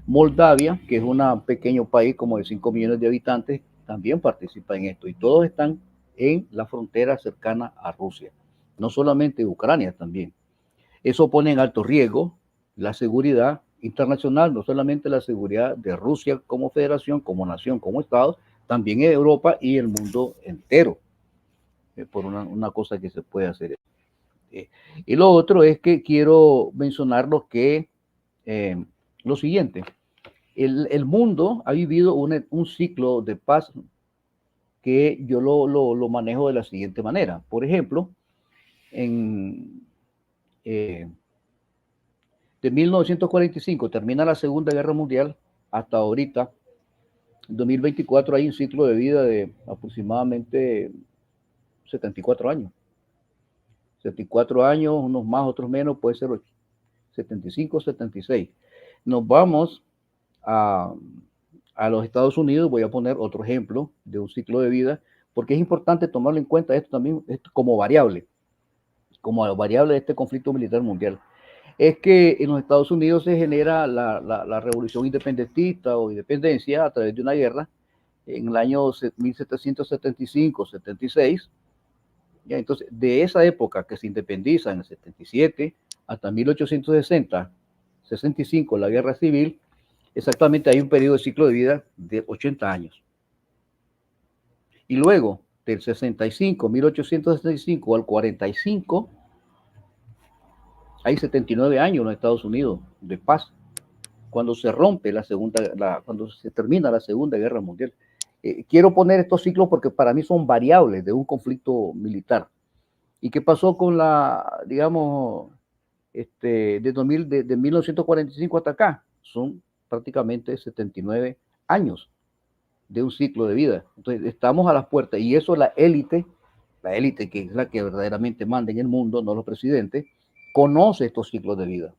Moldavia, que es un pequeño país como de 5 millones de habitantes, también participa en esto. Y todos están en la frontera cercana a Rusia. No solamente Ucrania también. Eso pone en alto riesgo la seguridad internacional, no solamente la seguridad de Rusia como federación, como nación, como Estado, también en Europa y el mundo entero, por una cosa que se puede hacer. Y lo otro es que quiero mencionar lo siguiente. El mundo ha vivido un ciclo de paz que yo lo manejo de la siguiente manera. Por ejemplo, de 1945 termina la Segunda Guerra Mundial hasta ahorita, en 2024 hay un ciclo de vida de aproximadamente 74 años. 74 años, unos más, otros menos, puede ser 75, 76. Nos vamos a los Estados Unidos, voy a poner otro ejemplo de un ciclo de vida, porque es importante tomarlo en cuenta esto también como variable de este conflicto militar mundial. Es que en los Estados Unidos se genera la revolución independentista o independencia a través de una guerra en el año 1775-76. Entonces, de esa época que se independiza en el 77 hasta 1860-65, la guerra civil, exactamente hay un periodo de ciclo de vida de 80 años. Y luego, del 65, 1865 al 45, hay 79 años en los Estados Unidos de paz, cuando se rompe cuando se termina la Segunda Guerra Mundial. Quiero poner estos ciclos porque para mí son variables de un conflicto militar. ¿Y qué pasó con digamos, de 1945 hasta acá? Son prácticamente 79 años de un ciclo de vida. Entonces, estamos a las puertas y eso la élite que es la que verdaderamente manda en el mundo, no los presidentes, conoce estos ciclos de vida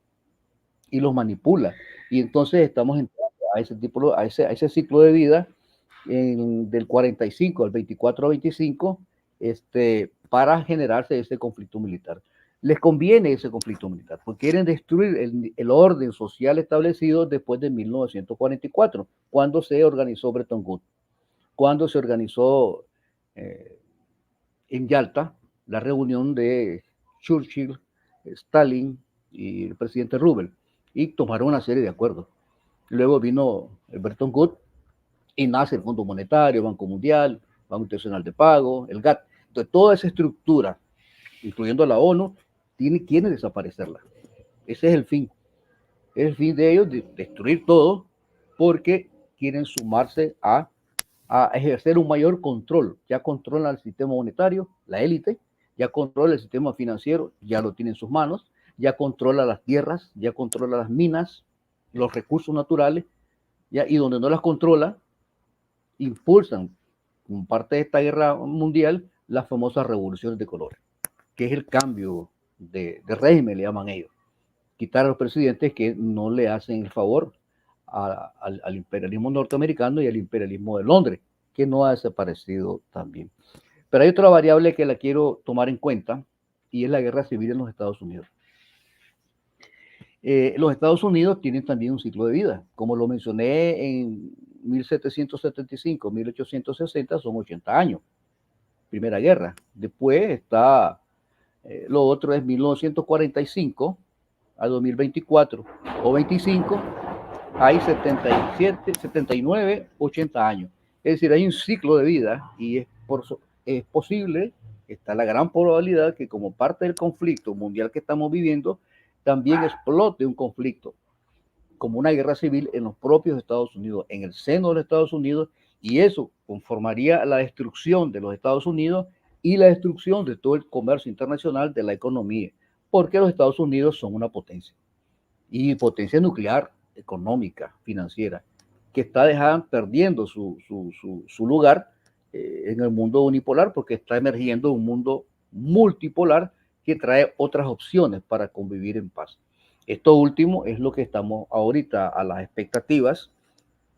y los manipula. Y entonces estamos entrando a ese ciclo de vida del 45 al 24 a 25, para generarse ese conflicto militar. Les conviene ese conflicto militar, porque quieren destruir el orden social establecido después de 1944, cuando se organizó Bretton Woods, cuando se organizó en Yalta la reunión de Churchill, Stalin y el presidente Roosevelt, y tomaron una serie de acuerdos. Luego vino el Bretton Woods y nace el Fondo Monetario, Banco Mundial, Banco Internacional de Pago, el GATT. Entonces, toda esa estructura, incluyendo la ONU, quiere desaparecerla. Ese es el fin. Es el fin de ellos, de destruir todo, porque quieren sumarse a ejercer un mayor control. Ya controlan el sistema monetario, la élite, ya controla el sistema financiero, ya lo tiene en sus manos, ya controla las tierras, ya controla las minas, los recursos naturales, ya, y donde no las controla, impulsan, como parte de esta guerra mundial, las famosas revoluciones de colores, que es el cambio de régimen, le llaman ellos. Quitar a los presidentes que no le hacen el favor al imperialismo norteamericano y al imperialismo de Londres, que no ha desaparecido también. Pero hay otra variable que la quiero tomar en cuenta, y es la guerra civil en los Estados Unidos. Los Estados Unidos tienen también un ciclo de vida. Como lo mencioné en 1775, 1860, son 80 años. Primera guerra. Después está, lo otro es 1945 a 2024 o 25, hay 77, 79, 80 años. Es decir, hay un ciclo de vida y es posible, está la gran probabilidad que como parte del conflicto mundial que estamos viviendo, también explote un conflicto como una guerra civil en los propios Estados Unidos, en el seno de los Estados Unidos, y eso conformaría la destrucción de los Estados Unidos y la destrucción de todo el comercio internacional, de la economía, porque los Estados Unidos son una potencia, y potencia nuclear, económica, financiera, que está perdiendo su lugar en el mundo unipolar, porque está emergiendo un mundo multipolar que trae otras opciones para convivir en paz. Esto último es lo que estamos ahorita a las expectativas,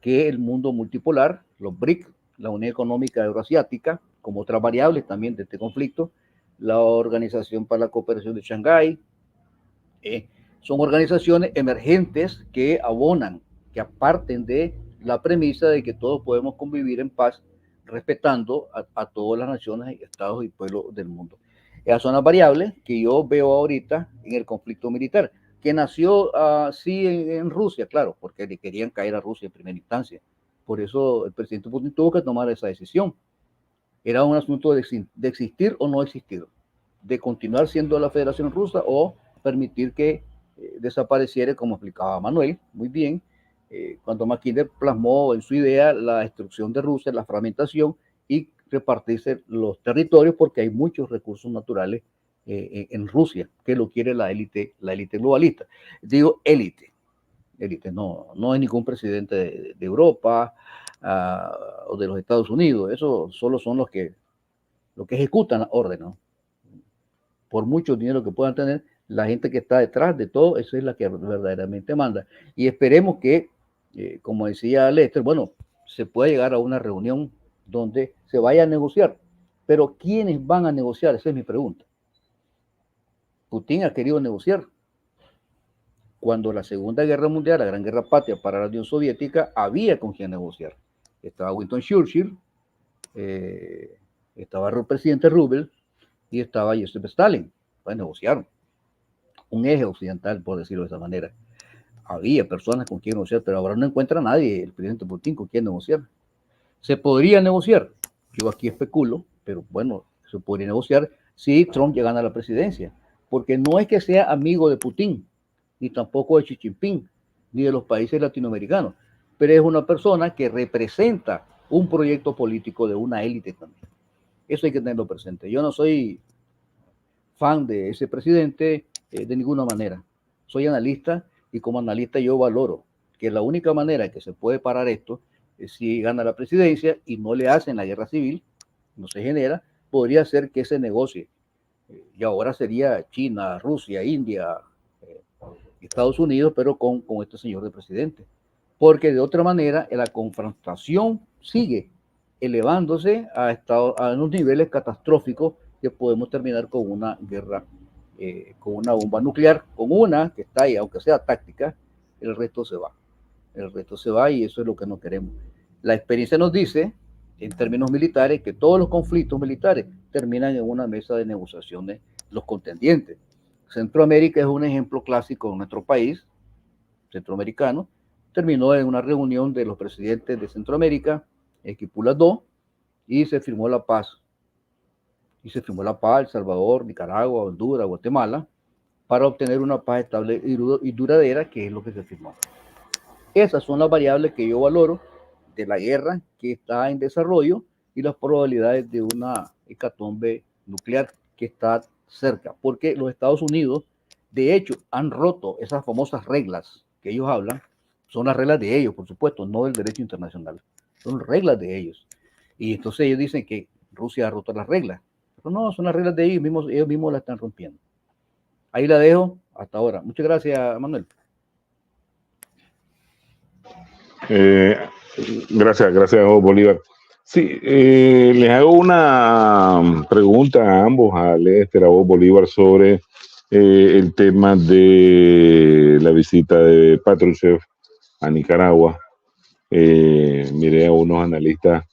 que el mundo multipolar, los BRIC, la Unión Económica Euroasiática, como otras variables también de este conflicto, la Organización para la Cooperación de Shanghái, son organizaciones emergentes que abonan, que aparten de la premisa de que todos podemos convivir en paz, respetando a todas las naciones, estados y pueblos del mundo. Esas son las variables que yo veo ahorita en el conflicto militar, que nació sí en Rusia, claro, porque le querían caer a Rusia en primera instancia. Por eso el presidente Putin tuvo que tomar esa decisión. Era un asunto de existir o no existir, de continuar siendo la Federación Rusa o permitir que desapareciera, como explicaba Manuel muy bien, cuando Mackinder plasmó en su idea la destrucción de Rusia, la fragmentación y repartirse los territorios, porque hay muchos recursos naturales en Rusia, que lo quiere la élite globalista. Digo élite, no es ningún presidente de Europa o de los Estados Unidos, eso solo son los que ejecutan la orden, ¿no? Por mucho dinero que puedan tener, la gente que está detrás de todo, esa es la que verdaderamente manda. Y esperemos que, como decía Lester, bueno, se pueda llegar a una reunión donde se vaya a negociar. Pero ¿quiénes van a negociar? Esa es mi pregunta. Putin ha querido negociar. Cuando la Segunda Guerra Mundial, la Gran Guerra Patria para la Unión Soviética, había con quien negociar. Estaba Winston Churchill, estaba el presidente Roosevelt y estaba Joseph Stalin. Pues negociaron. Un eje occidental, por decirlo de esa manera. Había personas con quien negociar, pero ahora no encuentra nadie, el presidente Putin, con quien negociar. ¿Se podría negociar? Yo aquí especulo, pero bueno, se podría negociar si Trump llega a la presidencia, porque no es que sea amigo de Putin, ni tampoco de Xi Jinping, ni de los países latinoamericanos, pero es una persona que representa un proyecto político de una élite también. Eso hay que tenerlo presente. Yo no soy fan de ese presidente de ninguna manera. Soy analista y como analista yo valoro que la única manera que se puede parar esto es si gana la presidencia y no le hacen la guerra civil, no se genera, podría ser que se negocie. Y ahora sería China, Rusia, India, Estados Unidos, pero con este señor de presidente. Porque de otra manera la confrontación sigue elevándose a unos niveles catastróficos que podemos terminar con una guerra, con una bomba nuclear, con una que está ahí, aunque sea táctica, el resto se va. El resto se va y eso es lo que no queremos. La experiencia nos dice, en términos militares, que todos los conflictos militares terminan en una mesa de negociaciones los contendientes. Centroamérica es un ejemplo clásico de nuestro país, centroamericano, terminó en una reunión de los presidentes de Centroamérica, Esquipulas II, y se firmó la paz. Y se firmó la paz El Salvador, Nicaragua, Honduras, Guatemala, para obtener una paz estable y duradera, que es lo que se firmó. Esas son las variables que yo valoro de la guerra que está en desarrollo y las probabilidades de una hecatombe nuclear que está cerca, porque los Estados Unidos, de hecho, han roto esas famosas reglas que ellos hablan. Son las reglas de ellos, por supuesto, no del derecho internacional. Son reglas de ellos. Y entonces ellos dicen que Rusia ha roto las reglas. Pero no, son las reglas de ellos mismos las están rompiendo. Ahí la dejo hasta ahora. Muchas gracias, Manuel. Gracias, Bolívar. Sí, les hago una pregunta a ambos, a Lester, a vos, Bolívar, sobre el tema de la visita de Patrushev a Nicaragua. Miré a unos analistas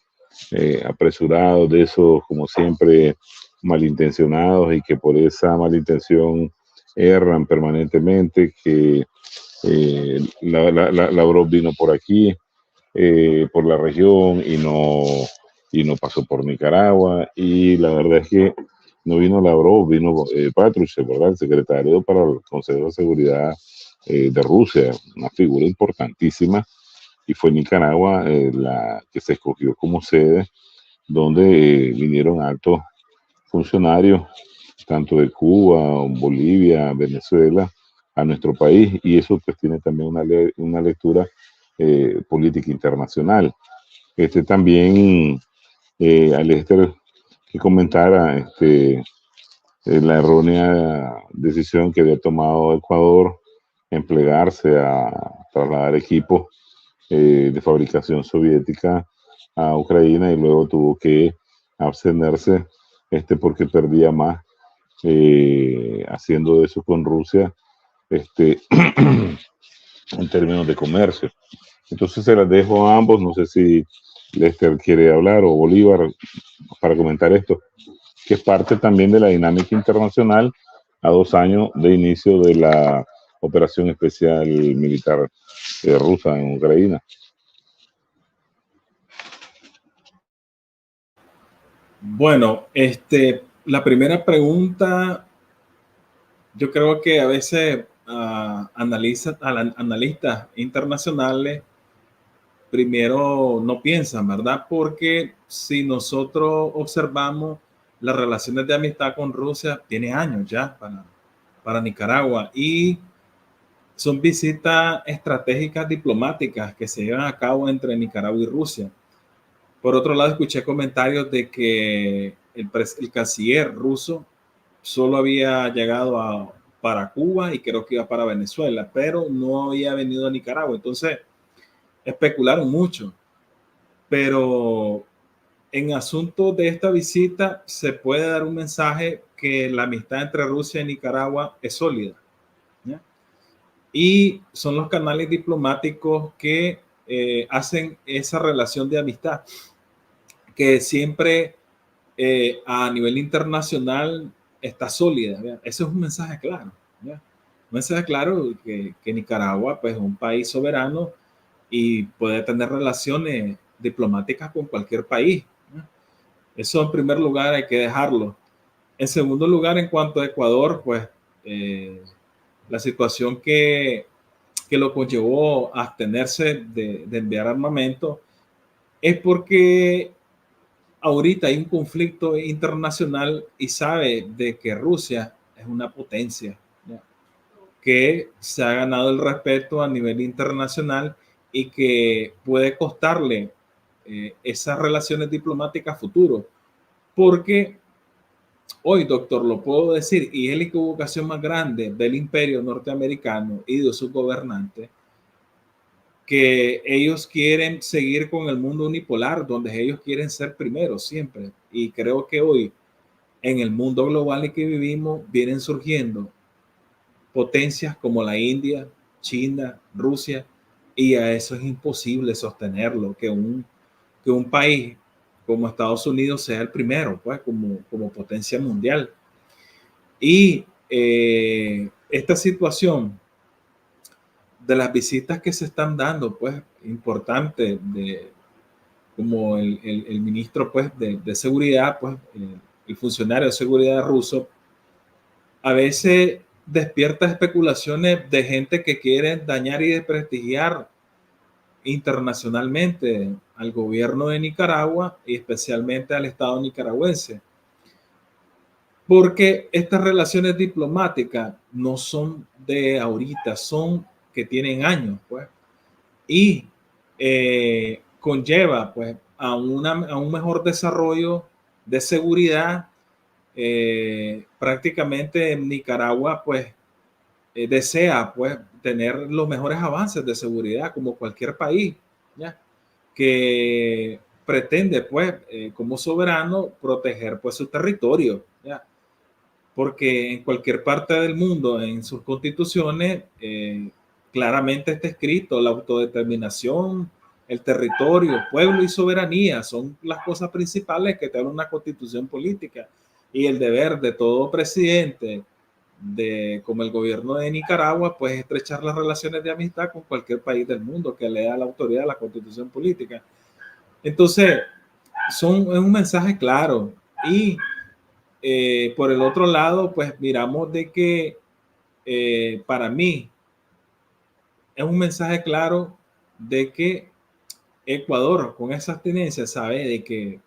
apresurados de esos, como siempre, malintencionados y que por esa malintención erran permanentemente, que Lavrov vino por aquí, por la región y no pasó por Nicaragua, y la verdad es que no vino Lavrov, vino Patrushev, ¿verdad? El secretario para el Consejo de Seguridad de Rusia, una figura importantísima, y fue Nicaragua la que se escogió como sede, donde vinieron altos funcionarios, tanto de Cuba, Bolivia, Venezuela, a nuestro país, y eso pues tiene también una lectura política internacional. También, Lester, que comentara la errónea decisión que había tomado Ecuador en plegarse a trasladar equipos de fabricación soviética a Ucrania, y luego tuvo que abstenerse porque perdía más haciendo eso con Rusia en términos de comercio. Entonces se las dejo a ambos, no sé si Lester quiere hablar o Bolívar para comentar esto, que es parte también de la dinámica internacional a 2 años de inicio de la operación especial militar rusa en Ucrania. Bueno, la primera pregunta, yo creo que a veces analistas internacionales primero no piensan, ¿verdad? Porque si nosotros observamos las relaciones de amistad con Rusia, tiene años ya para Nicaragua, y son visitas estratégicas diplomáticas que se llevan a cabo entre Nicaragua y Rusia. Por otro lado, escuché comentarios de que el canciller ruso solo había llegado para Cuba y creo que iba para Venezuela, pero no había venido a Nicaragua. Entonces, especularon mucho. Pero en asunto de esta visita se puede dar un mensaje que la amistad entre Rusia y Nicaragua es sólida, ¿ya? Y son los canales diplomáticos que hacen esa relación de amistad, que siempre a nivel internacional está sólida, ¿ya? Ese es un mensaje claro, ¿ya? Un mensaje claro que Nicaragua pues, es un país soberano y puede tener relaciones diplomáticas con cualquier país, ¿no? Eso en primer lugar hay que dejarlo. En segundo lugar, en cuanto a Ecuador, pues la situación que lo conllevó a abstenerse de enviar armamento es porque ahorita hay un conflicto internacional y sabe de que Rusia es una potencia, ¿ya? Que se ha ganado el respeto a nivel internacional y que puede costarle esas relaciones diplomáticas futuro. Porque hoy, doctor, lo puedo decir, y es la equivocación más grande del imperio norteamericano y de sus gobernantes, que ellos quieren seguir con el mundo unipolar, donde ellos quieren ser primeros siempre. Y creo que hoy, en el mundo global en que vivimos, vienen surgiendo potencias como la India, China, Rusia, y a eso es imposible sostenerlo, que un país como Estados Unidos sea el primero, pues, como potencia mundial. Y esta situación de las visitas que se están dando, pues, importante, como el ministro, pues, de seguridad, pues, el funcionario de seguridad ruso, a veces despierta especulaciones de gente que quiere dañar y desprestigiar internacionalmente al gobierno de Nicaragua y especialmente al Estado nicaragüense. Porque estas relaciones diplomáticas no son de ahorita, son que tienen años, pues, y conlleva, pues, a un mejor desarrollo de seguridad. Prácticamente en Nicaragua, pues, desea, pues, tener los mejores avances de seguridad como cualquier país, ¿ya? Que pretende, pues, como soberano, proteger, pues, su territorio, ¿ya? Porque en cualquier parte del mundo, en sus constituciones, claramente está escrito la autodeterminación, el territorio, pueblo y soberanía son las cosas principales que te da una constitución política. Y el deber de todo presidente, como el gobierno de Nicaragua, pues estrechar las relaciones de amistad con cualquier país del mundo que le da la autoridad a la constitución política. Entonces, es un mensaje claro. Y por el otro lado, pues miramos de que para mí es un mensaje claro de que Ecuador con esa abstinencia sabe de que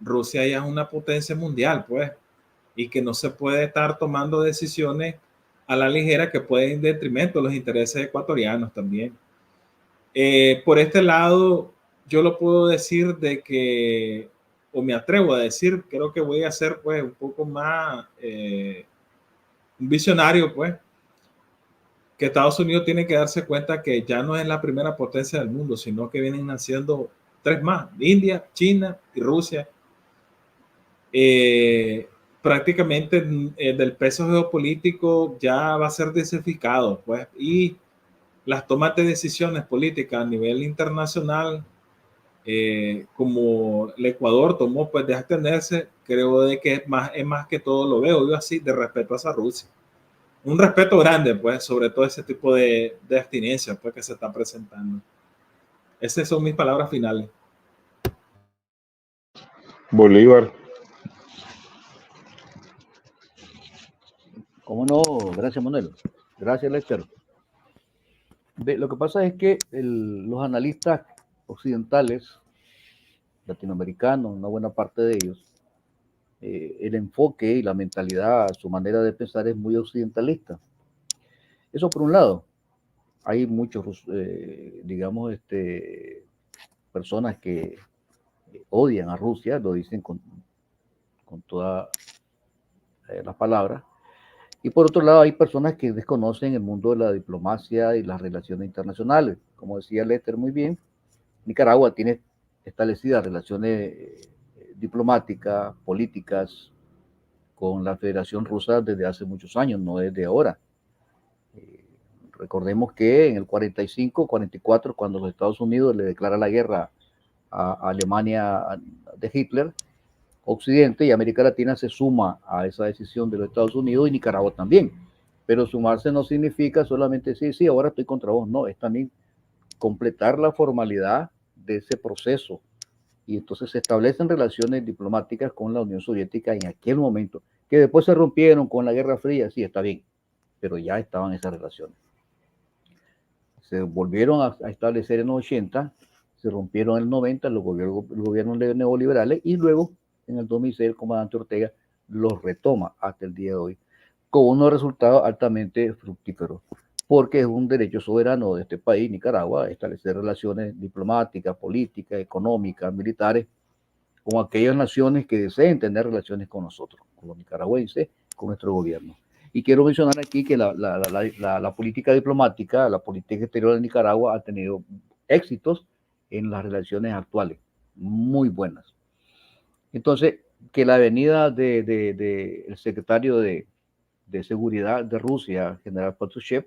Rusia ya es una potencia mundial, pues, y que no se puede estar tomando decisiones a la ligera que pueden ir en detrimento de los intereses ecuatorianos también. Por este lado, yo lo puedo decir de que, o me atrevo a decir, creo que voy a ser, pues, un poco más un visionario, pues, que Estados Unidos tiene que darse cuenta que ya no es la primera potencia del mundo, sino que vienen naciendo tres más: India, China y Rusia. Prácticamente del peso geopolítico ya va a ser diversificado, pues, y las tomas de decisiones políticas a nivel internacional, como el Ecuador tomó, pues, de abstenerse, creo de que es más que todo, lo veo yo así, de respeto hacia Rusia. Un respeto grande, pues, sobre todo ese tipo de abstinencia, pues, que se está presentando. Esas son mis palabras finales. Bolívar. ¿Cómo no? Gracias, Manuel. Gracias, Lester. Lo que pasa es que los analistas occidentales, latinoamericanos, una buena parte de ellos, el enfoque y la mentalidad, su manera de pensar es muy occidentalista. Eso por un lado. Hay muchos, digamos, personas que odian a Rusia, lo dicen con todas las palabras. Y por otro lado, hay personas que desconocen el mundo de la diplomacia y las relaciones internacionales. Como decía Lester muy bien, Nicaragua tiene establecidas relaciones diplomáticas, políticas con la Federación Rusa desde hace muchos años, no desde ahora. Recordemos que en el 45, 44, cuando los Estados Unidos le declara la guerra a Alemania de Hitler, Occidente y América Latina se suma a esa decisión de los Estados Unidos y Nicaragua también. Pero sumarse no significa solamente decir, sí, ahora estoy contra vos. No, es también completar la formalidad de ese proceso y entonces se establecen relaciones diplomáticas con la Unión Soviética en aquel momento, que después se rompieron con la Guerra Fría, sí, está bien, pero ya estaban esas relaciones. Se volvieron a establecer en los 80, se rompieron en el 90, los gobiernos neoliberales, y luego en el 2006 el comandante Ortega los retoma hasta el día de hoy, con unos resultados altamente fructíferos, porque es un derecho soberano de este país, Nicaragua, establecer relaciones diplomáticas, políticas, económicas, militares, con aquellas naciones que deseen tener relaciones con nosotros, con los nicaragüenses, con nuestro gobierno. Y quiero mencionar aquí que la política diplomática, la política exterior de Nicaragua ha tenido éxitos en las relaciones actuales, muy buenas. Entonces, que la venida del secretario de Seguridad de Rusia, general Patrushev,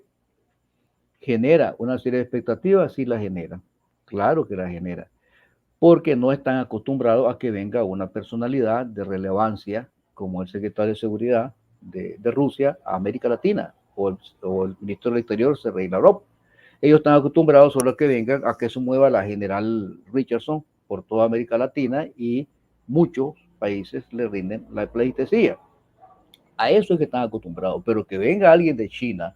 genera una serie de expectativas, sí la genera, claro que la genera, porque no están acostumbrados a que venga una personalidad de relevancia como el secretario de Seguridad de Rusia a América Latina, o el ministro del Exterior, Sergei Lavrov. Ellos están acostumbrados solo a que vengan, a que se mueva la general Richardson por toda América Latina, y muchos países le rinden la pleitesía. A eso es que están acostumbrados, pero que venga alguien de China,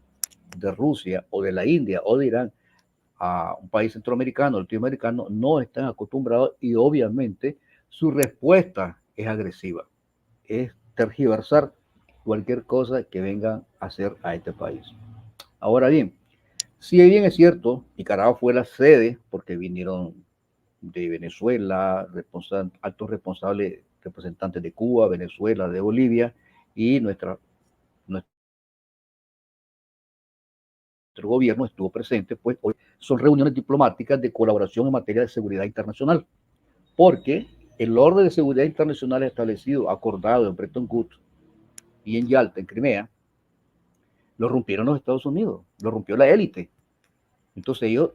de Rusia, o de la India, o de Irán, a un país centroamericano, latinoamericano, no están acostumbrados, y obviamente su respuesta es agresiva, es tergiversar cualquier cosa que vengan a hacer a este país. Ahora bien, si bien es cierto, Nicaragua fue la sede porque vinieron de Venezuela, altos responsables, representantes de Cuba, Venezuela, de Bolivia, y nuestro gobierno estuvo presente, pues hoy son reuniones diplomáticas de colaboración en materia de seguridad internacional, porque el orden de seguridad internacional establecido, acordado en Bretton Woods y en Yalta, en Crimea, lo rompieron los Estados Unidos, lo rompió la élite. Entonces ellos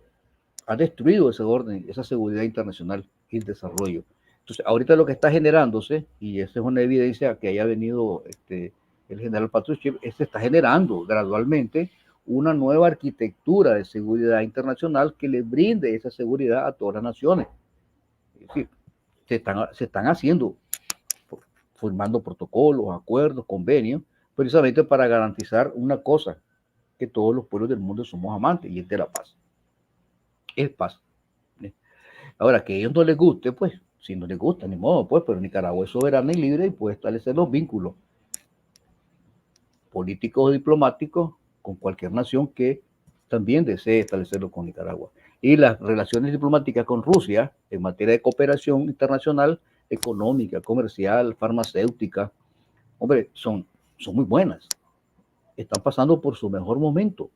han destruido ese orden, esa seguridad internacional y el desarrollo. Entonces ahorita lo que está generándose, y esa es una evidencia que haya venido el general Patrushev, se está generando gradualmente una nueva arquitectura de seguridad internacional que le brinde esa seguridad a todas las naciones. Es decir, se están haciendo, formando protocolos, acuerdos, convenios, precisamente para garantizar una cosa, que todos los pueblos del mundo somos amantes, y es de la paz. Es paz. Ahora, que a ellos no les guste, pues, si no les gusta, ni modo, pues, pero Nicaragua es soberana y libre y puede establecer los vínculos políticos o diplomáticos con cualquier nación que también desee establecerlo con Nicaragua. Y las relaciones diplomáticas con Rusia en materia de cooperación internacional, económica, comercial, farmacéutica, hombre, son muy buenas. Están pasando por su mejor momento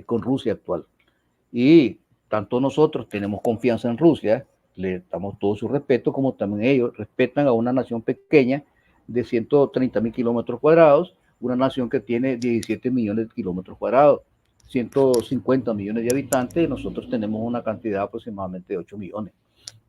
con Rusia actual. Y tanto nosotros tenemos confianza en Rusia, le damos todo su respeto, como también ellos respetan a una nación pequeña de 130.000 kilómetros cuadrados, una nación que tiene 17 millones de kilómetros cuadrados, 150 millones de habitantes, y nosotros tenemos una cantidad aproximadamente de 8 millones.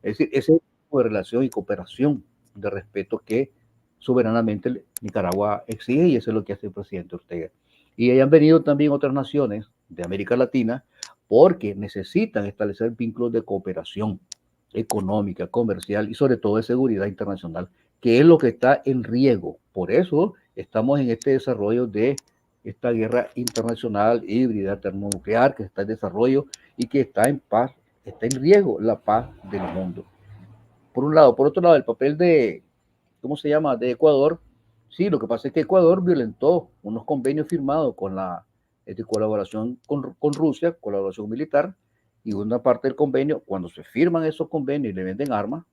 Es decir, ese tipo de relación y cooperación de respeto que soberanamente Nicaragua exige, y eso es lo que hace el presidente Ortega. Y hayan venido también otras naciones de América Latina porque necesitan establecer vínculos de cooperación económica, comercial y sobre todo de seguridad internacional, que es lo que está en riesgo. Por eso estamos en este desarrollo de esta guerra internacional híbrida termonuclear que está en desarrollo y que está en paz, está en riesgo la paz del mundo. Por un lado. Por otro lado, el papel de, ¿cómo se llama?, de Ecuador. Sí, lo que pasa es que Ecuador violentó unos convenios firmados con de colaboración con Rusia, colaboración militar, y una parte del convenio, cuando se firman esos convenios y le venden armas,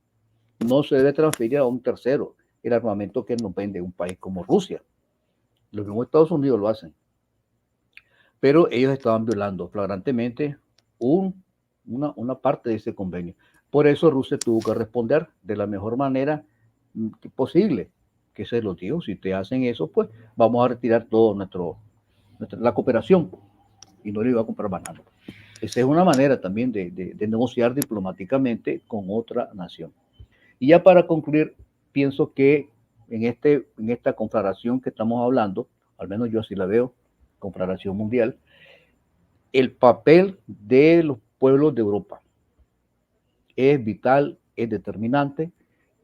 no se debe transferir a un tercero el armamento que nos vende un país como Rusia. Los mismos Estados Unidos lo hacen. Pero ellos estaban violando flagrantemente una parte de ese convenio. Por eso Rusia tuvo que responder de la mejor manera posible, que se lo dijo: si te hacen eso, pues vamos a retirar todo la cooperación y no le iba a comprar bananas. Esa es una manera también de negociar diplomáticamente con otra nación. Y ya para concluir, pienso que en esta conflagración que estamos hablando, al menos yo así la veo, conflagración mundial, el papel de los pueblos de Europa es vital es determinante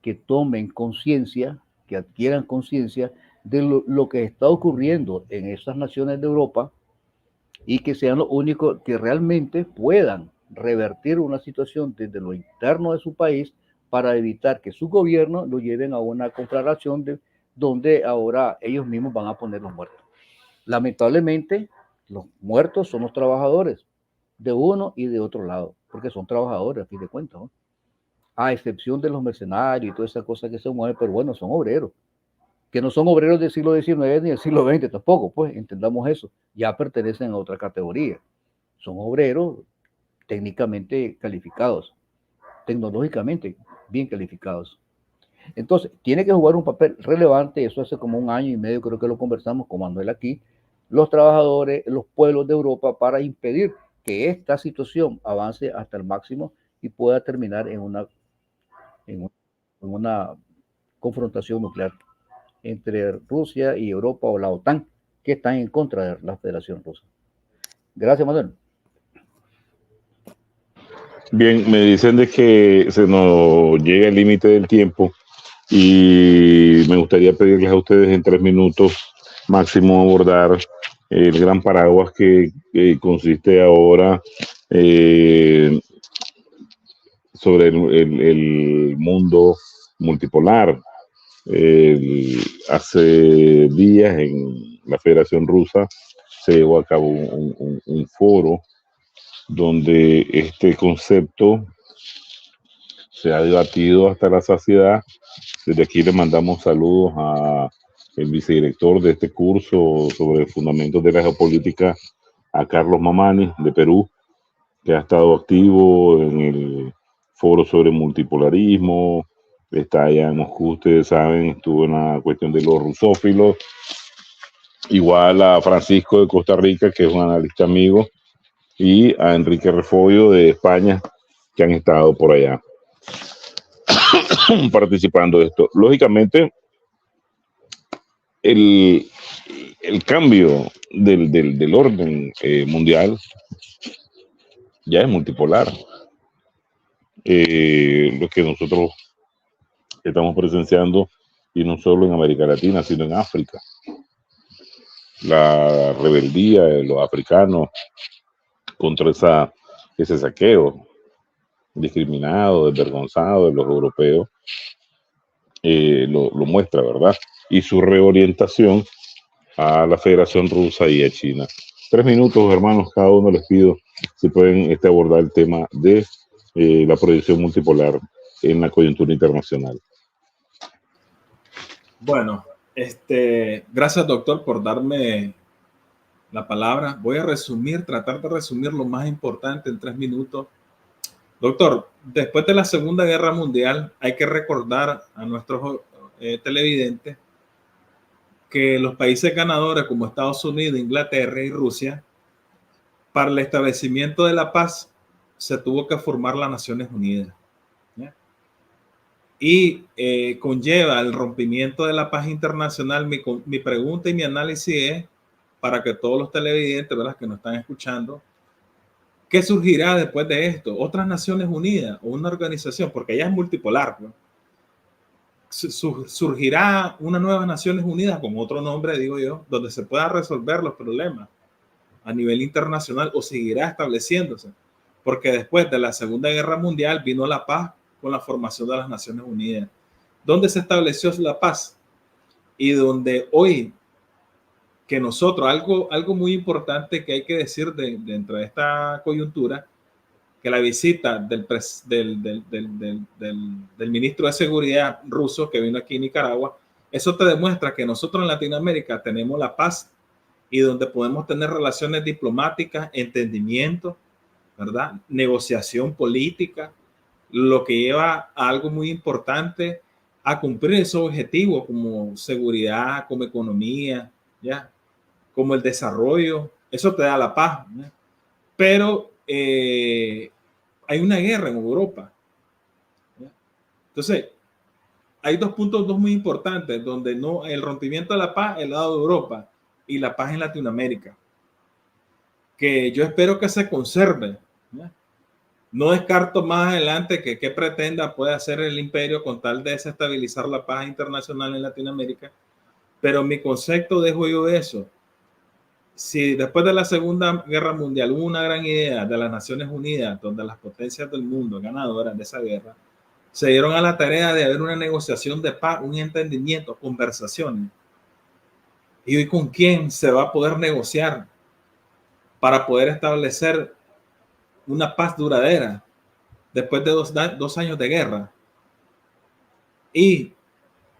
que tomen conciencia, que adquieran conciencia de lo que está ocurriendo en esas naciones de Europa y que sean los únicos que realmente puedan revertir una situación desde lo interno de su país para evitar que su gobierno lo lleven a una conflagración donde ahora ellos mismos van a poner los muertos. Lamentablemente, los muertos son los trabajadores de uno y de otro lado, porque son trabajadores, a fin de cuentas, ¿no? A excepción de los mercenarios y todas esas cosas que se mueven, pero bueno, son obreros, que no son obreros del siglo XIX ni del siglo XX tampoco, pues entendamos eso, ya pertenecen a otra categoría, son obreros técnicamente calificados, tecnológicamente bien calificados. Entonces, tiene que jugar un papel relevante, eso hace como 1 año y medio creo que lo conversamos con Manuel aquí, los trabajadores, los pueblos de Europa, para impedir que esta situación avance hasta el máximo y pueda terminar en una confrontación nuclear entre Rusia y Europa o la OTAN, que están en contra de la Federación Rusa. Gracias, Manuel. Bien, me dicen de que se nos llega el límite del tiempo y me gustaría pedirles a ustedes en 3 minutos máximo abordar el gran paraguas que consiste ahora sobre el mundo multipolar. Hace días en la Federación Rusa se llevó a cabo un foro donde este concepto se ha debatido hasta la saciedad. Desde aquí le mandamos saludos a el vicedirector de este curso sobre fundamentos de la geopolítica, a Carlos Mamani de Perú, que ha estado activo en el foro sobre multipolarismo. Está allá en Moscú, ustedes saben, estuvo en la cuestión de los rusófilos. Igual a Francisco de Costa Rica, que es un analista amigo, y a Enrique Refollo de España, que han estado por allá participando de esto. Lógicamente, el cambio del orden mundial ya es multipolar. Lo que nosotros estamos presenciando, y no solo en América Latina, sino en África. La rebeldía de los africanos contra ese saqueo discriminado, desvergonzado de los europeos, lo muestra, ¿verdad? Y su reorientación a la Federación Rusa y a China. 3 minutos, hermanos, cada uno les pido si pueden abordar el tema de la proyección multipolar en la coyuntura internacional. Bueno, gracias, doctor, por darme la palabra. Voy a tratar de resumir lo más importante en 3 minutos. Doctor, después de la Segunda Guerra Mundial, hay que recordar a nuestros televidentes que los países ganadores como Estados Unidos, Inglaterra y Rusia, para el establecimiento de la paz, se tuvo que formar las Naciones Unidas. ¿Ya? Y conlleva el rompimiento de la paz internacional. Mi pregunta y mi análisis es, para que todos los televidentes, ¿verdad?, que nos están escuchando, ¿qué surgirá después de esto? ¿Otras Naciones Unidas o una organización? Porque ella es multipolar, ¿no? Surgirá una nueva Naciones Unidas con otro nombre, digo yo, donde se puedan resolver los problemas a nivel internacional, o seguirá estableciéndose. Porque después de la Segunda Guerra Mundial vino la paz con la formación de las Naciones Unidas, donde se estableció la paz y donde hoy que nosotros, algo muy importante que hay que decir dentro de esta coyuntura, que la visita del ministro de Seguridad ruso que vino aquí en Nicaragua, eso te demuestra que nosotros en Latinoamérica tenemos la paz y donde podemos tener relaciones diplomáticas, entendimiento, ¿verdad?, negociación política, lo que lleva a algo muy importante, a cumplir esos objetivos como seguridad, como economía, ¿ya?, como el desarrollo. Eso te da la paz, ¿ya? Pero hay una guerra en Europa, ¿ya? Entonces, hay 2 puntos muy importantes donde no, el rompimiento de la paz, el lado de Europa, y la paz en Latinoamérica, que yo espero que se conserve, ¿ya?, No descarto más adelante que pretenda puede hacer el imperio con tal de desestabilizar la paz internacional en Latinoamérica, pero mi concepto dejo yo eso. Si después de la Segunda Guerra Mundial hubo una gran idea de las Naciones Unidas, donde las potencias del mundo ganadoras de esa guerra se dieron a la tarea de haber una negociación de paz, un entendimiento, conversaciones. ¿Y hoy con quién se va a poder negociar para poder establecer una paz duradera después de dos años de guerra? Y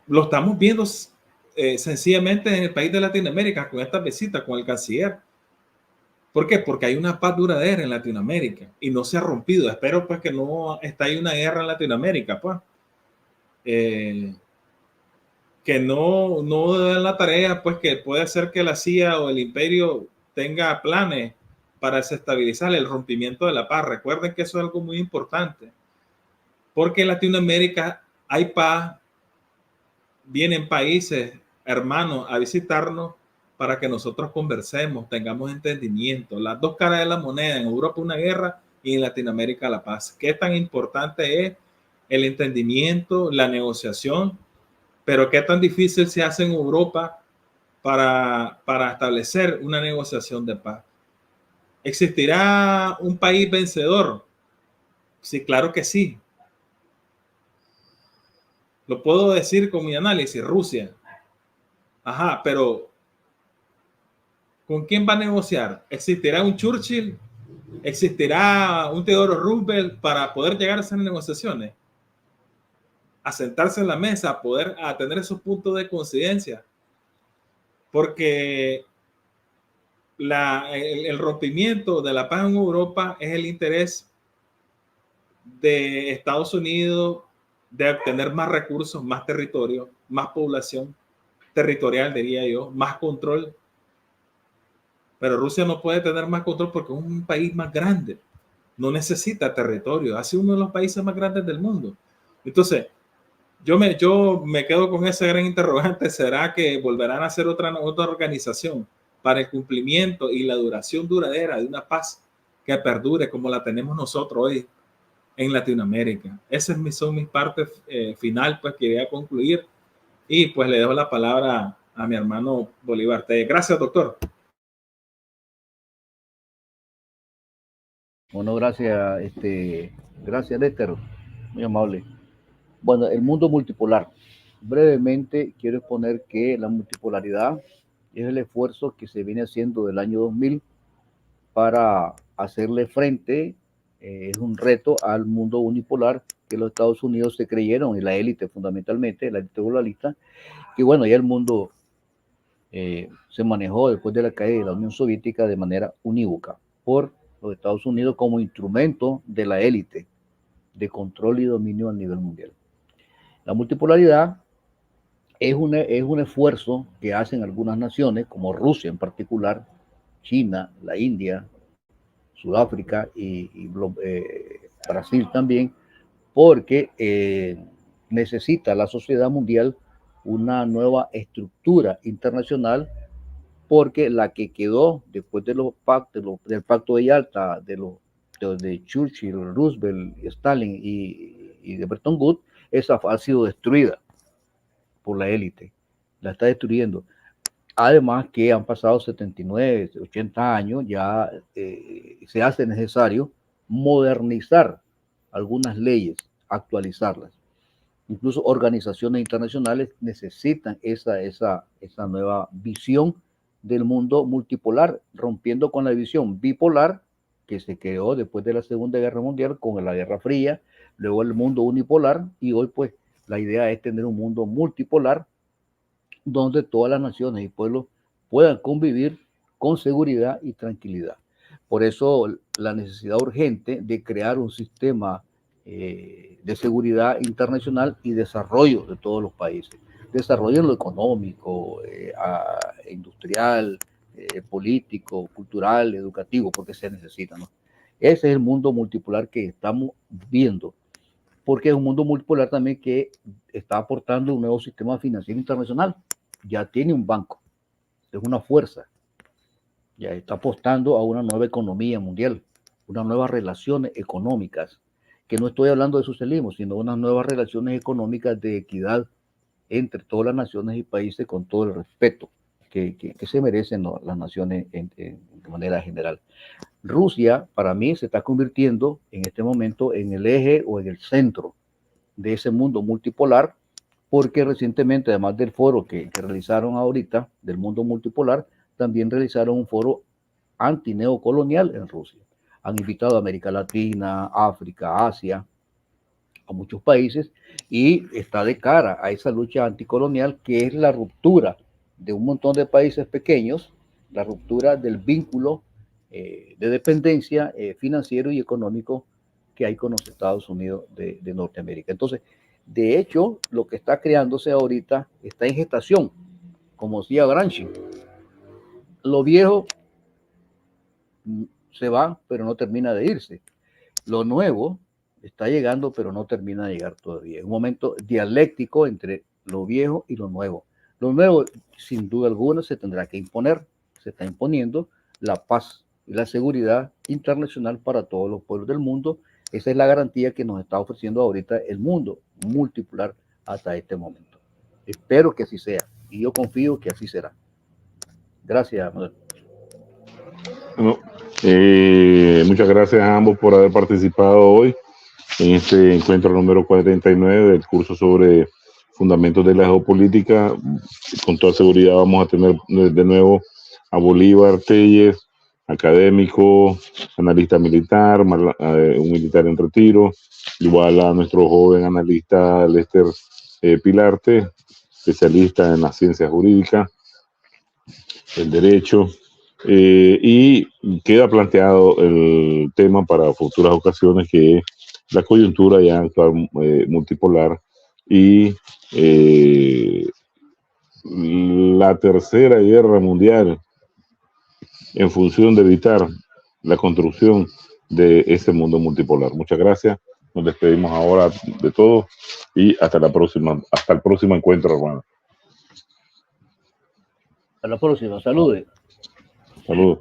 lo estamos viendo sencillamente en el país de Latinoamérica con esta visita con el canciller. ¿Por qué? Porque hay una paz duradera en Latinoamérica y no se ha rompido. Espero pues que no estalle una guerra en Latinoamérica, pues. Que no den la tarea, pues que puede ser que la CIA o el imperio tenga planes para desestabilizar el rompimiento de la paz. Recuerden que eso es algo muy importante, porque en Latinoamérica hay paz, vienen países hermanos a visitarnos para que nosotros conversemos, tengamos entendimiento. Las dos caras de la moneda, en Europa una guerra y en Latinoamérica la paz. ¿Qué tan importante es el entendimiento, la negociación? Pero qué tan difícil se hace en Europa para establecer una negociación de paz. ¿Existirá un país vencedor? Sí, claro que sí. Lo puedo decir con mi análisis, Rusia. Ajá, pero ¿con quién va a negociar? ¿Existirá un Churchill? ¿Existirá un Theodore Roosevelt para poder llegar a esas negociaciones? A sentarse en la mesa, a tener esos puntos de coincidencia. Porque el rompimiento de la paz en Europa es el interés de Estados Unidos de obtener más recursos, más territorio, más población territorial, diría yo, más control. Pero Rusia no puede tener más control porque es un país más grande. No necesita territorio. Ha sido uno de los países más grandes del mundo. Entonces, yo me quedo con ese gran interrogante. ¿Será que volverán a hacer otra organización para el cumplimiento y la duración duradera de una paz que perdure como la tenemos nosotros hoy en Latinoamérica? Esas son mis partes final, pues quería concluir y pues le dejo la palabra a mi hermano Bolívar. Gracias, doctor. Bueno, gracias, gracias, Lester, muy amable. Bueno, el mundo multipolar. Brevemente quiero exponer que la multipolaridad es el esfuerzo que se viene haciendo del año 2000 para hacerle frente, es un reto al mundo unipolar que los Estados Unidos se creyeron, y la élite fundamentalmente, la élite globalista, que bueno, ya el mundo se manejó después de la caída de la Unión Soviética de manera unívoca por los Estados Unidos como instrumento de la élite de control y dominio a nivel mundial. La multipolaridad es un esfuerzo que hacen algunas naciones, como Rusia en particular, China, la India, Sudáfrica y Brasil también, porque necesita la sociedad mundial una nueva estructura internacional, porque la que quedó después de del pacto de Yalta, de Churchill, Roosevelt, Stalin y de Bretton Woods, esa ha sido destruida por la élite, la está destruyendo. Además que han pasado 79, 80 años, ya se hace necesario modernizar algunas leyes, actualizarlas. Incluso organizaciones internacionales necesitan esa nueva visión del mundo multipolar, rompiendo con la visión bipolar que se creó después de la Segunda Guerra Mundial con la Guerra Fría, luego el mundo unipolar, y hoy pues la idea es tener un mundo multipolar donde todas las naciones y pueblos puedan convivir con seguridad y tranquilidad. Por eso la necesidad urgente de crear un sistema de seguridad internacional y desarrollo de todos los países. Desarrollo en lo económico, industrial, político, cultural, educativo, porque se necesita, ¿no? Ese es el mundo multipolar que estamos viendo, porque es un mundo multipolar también que está aportando un nuevo sistema financiero internacional. Ya tiene un banco, es una fuerza, ya está apostando a una nueva economía mundial, unas nuevas relaciones económicas, que no estoy hablando de socialismo, sino unas nuevas relaciones económicas de equidad entre todas las naciones y países con todo el respeto que se merecen, ¿no?, las naciones de manera general. Rusia, para mí, se está convirtiendo en este momento en el eje o en el centro de ese mundo multipolar, porque recientemente, además del foro que realizaron ahorita, del mundo multipolar, también realizaron un foro antineocolonial en Rusia. Han invitado a América Latina, África, Asia, a muchos países, y está de cara a esa lucha anticolonial, que es la ruptura de un montón de países pequeños, la ruptura del vínculo de dependencia financiero y económico que hay con los Estados Unidos de Norteamérica. Entonces, de hecho, lo que está creándose ahorita está en gestación, como decía Gramsci. Lo viejo se va, pero no termina de irse. Lo nuevo está llegando, pero no termina de llegar todavía. Es un momento dialéctico entre lo viejo y lo nuevo. Lo nuevo, sin duda alguna, se tendrá que imponer. Se está imponiendo la paz y la seguridad internacional para todos los pueblos del mundo. Esa es la garantía que nos está ofreciendo ahorita el mundo multipolar hasta este momento. Espero que así sea, y yo confío que así será. Gracias, Manuel. Bueno, muchas gracias a ambos por haber participado hoy en este encuentro número 49 del curso sobre fundamentos de la geopolítica. Con toda seguridad vamos a tener de nuevo a Bolívar Tellez, académico, analista militar, un militar en retiro, igual a nuestro joven analista Lester Pilarte, especialista en la ciencia jurídica, el derecho, y queda planteado el tema para futuras ocasiones, que es la coyuntura ya actual multipolar y la tercera guerra mundial, en función de evitar la construcción de ese mundo multipolar. Muchas gracias. Nos despedimos ahora de todos y hasta la próxima, hasta el próximo encuentro, hermano. Hasta la próxima. Saludos. Saludos.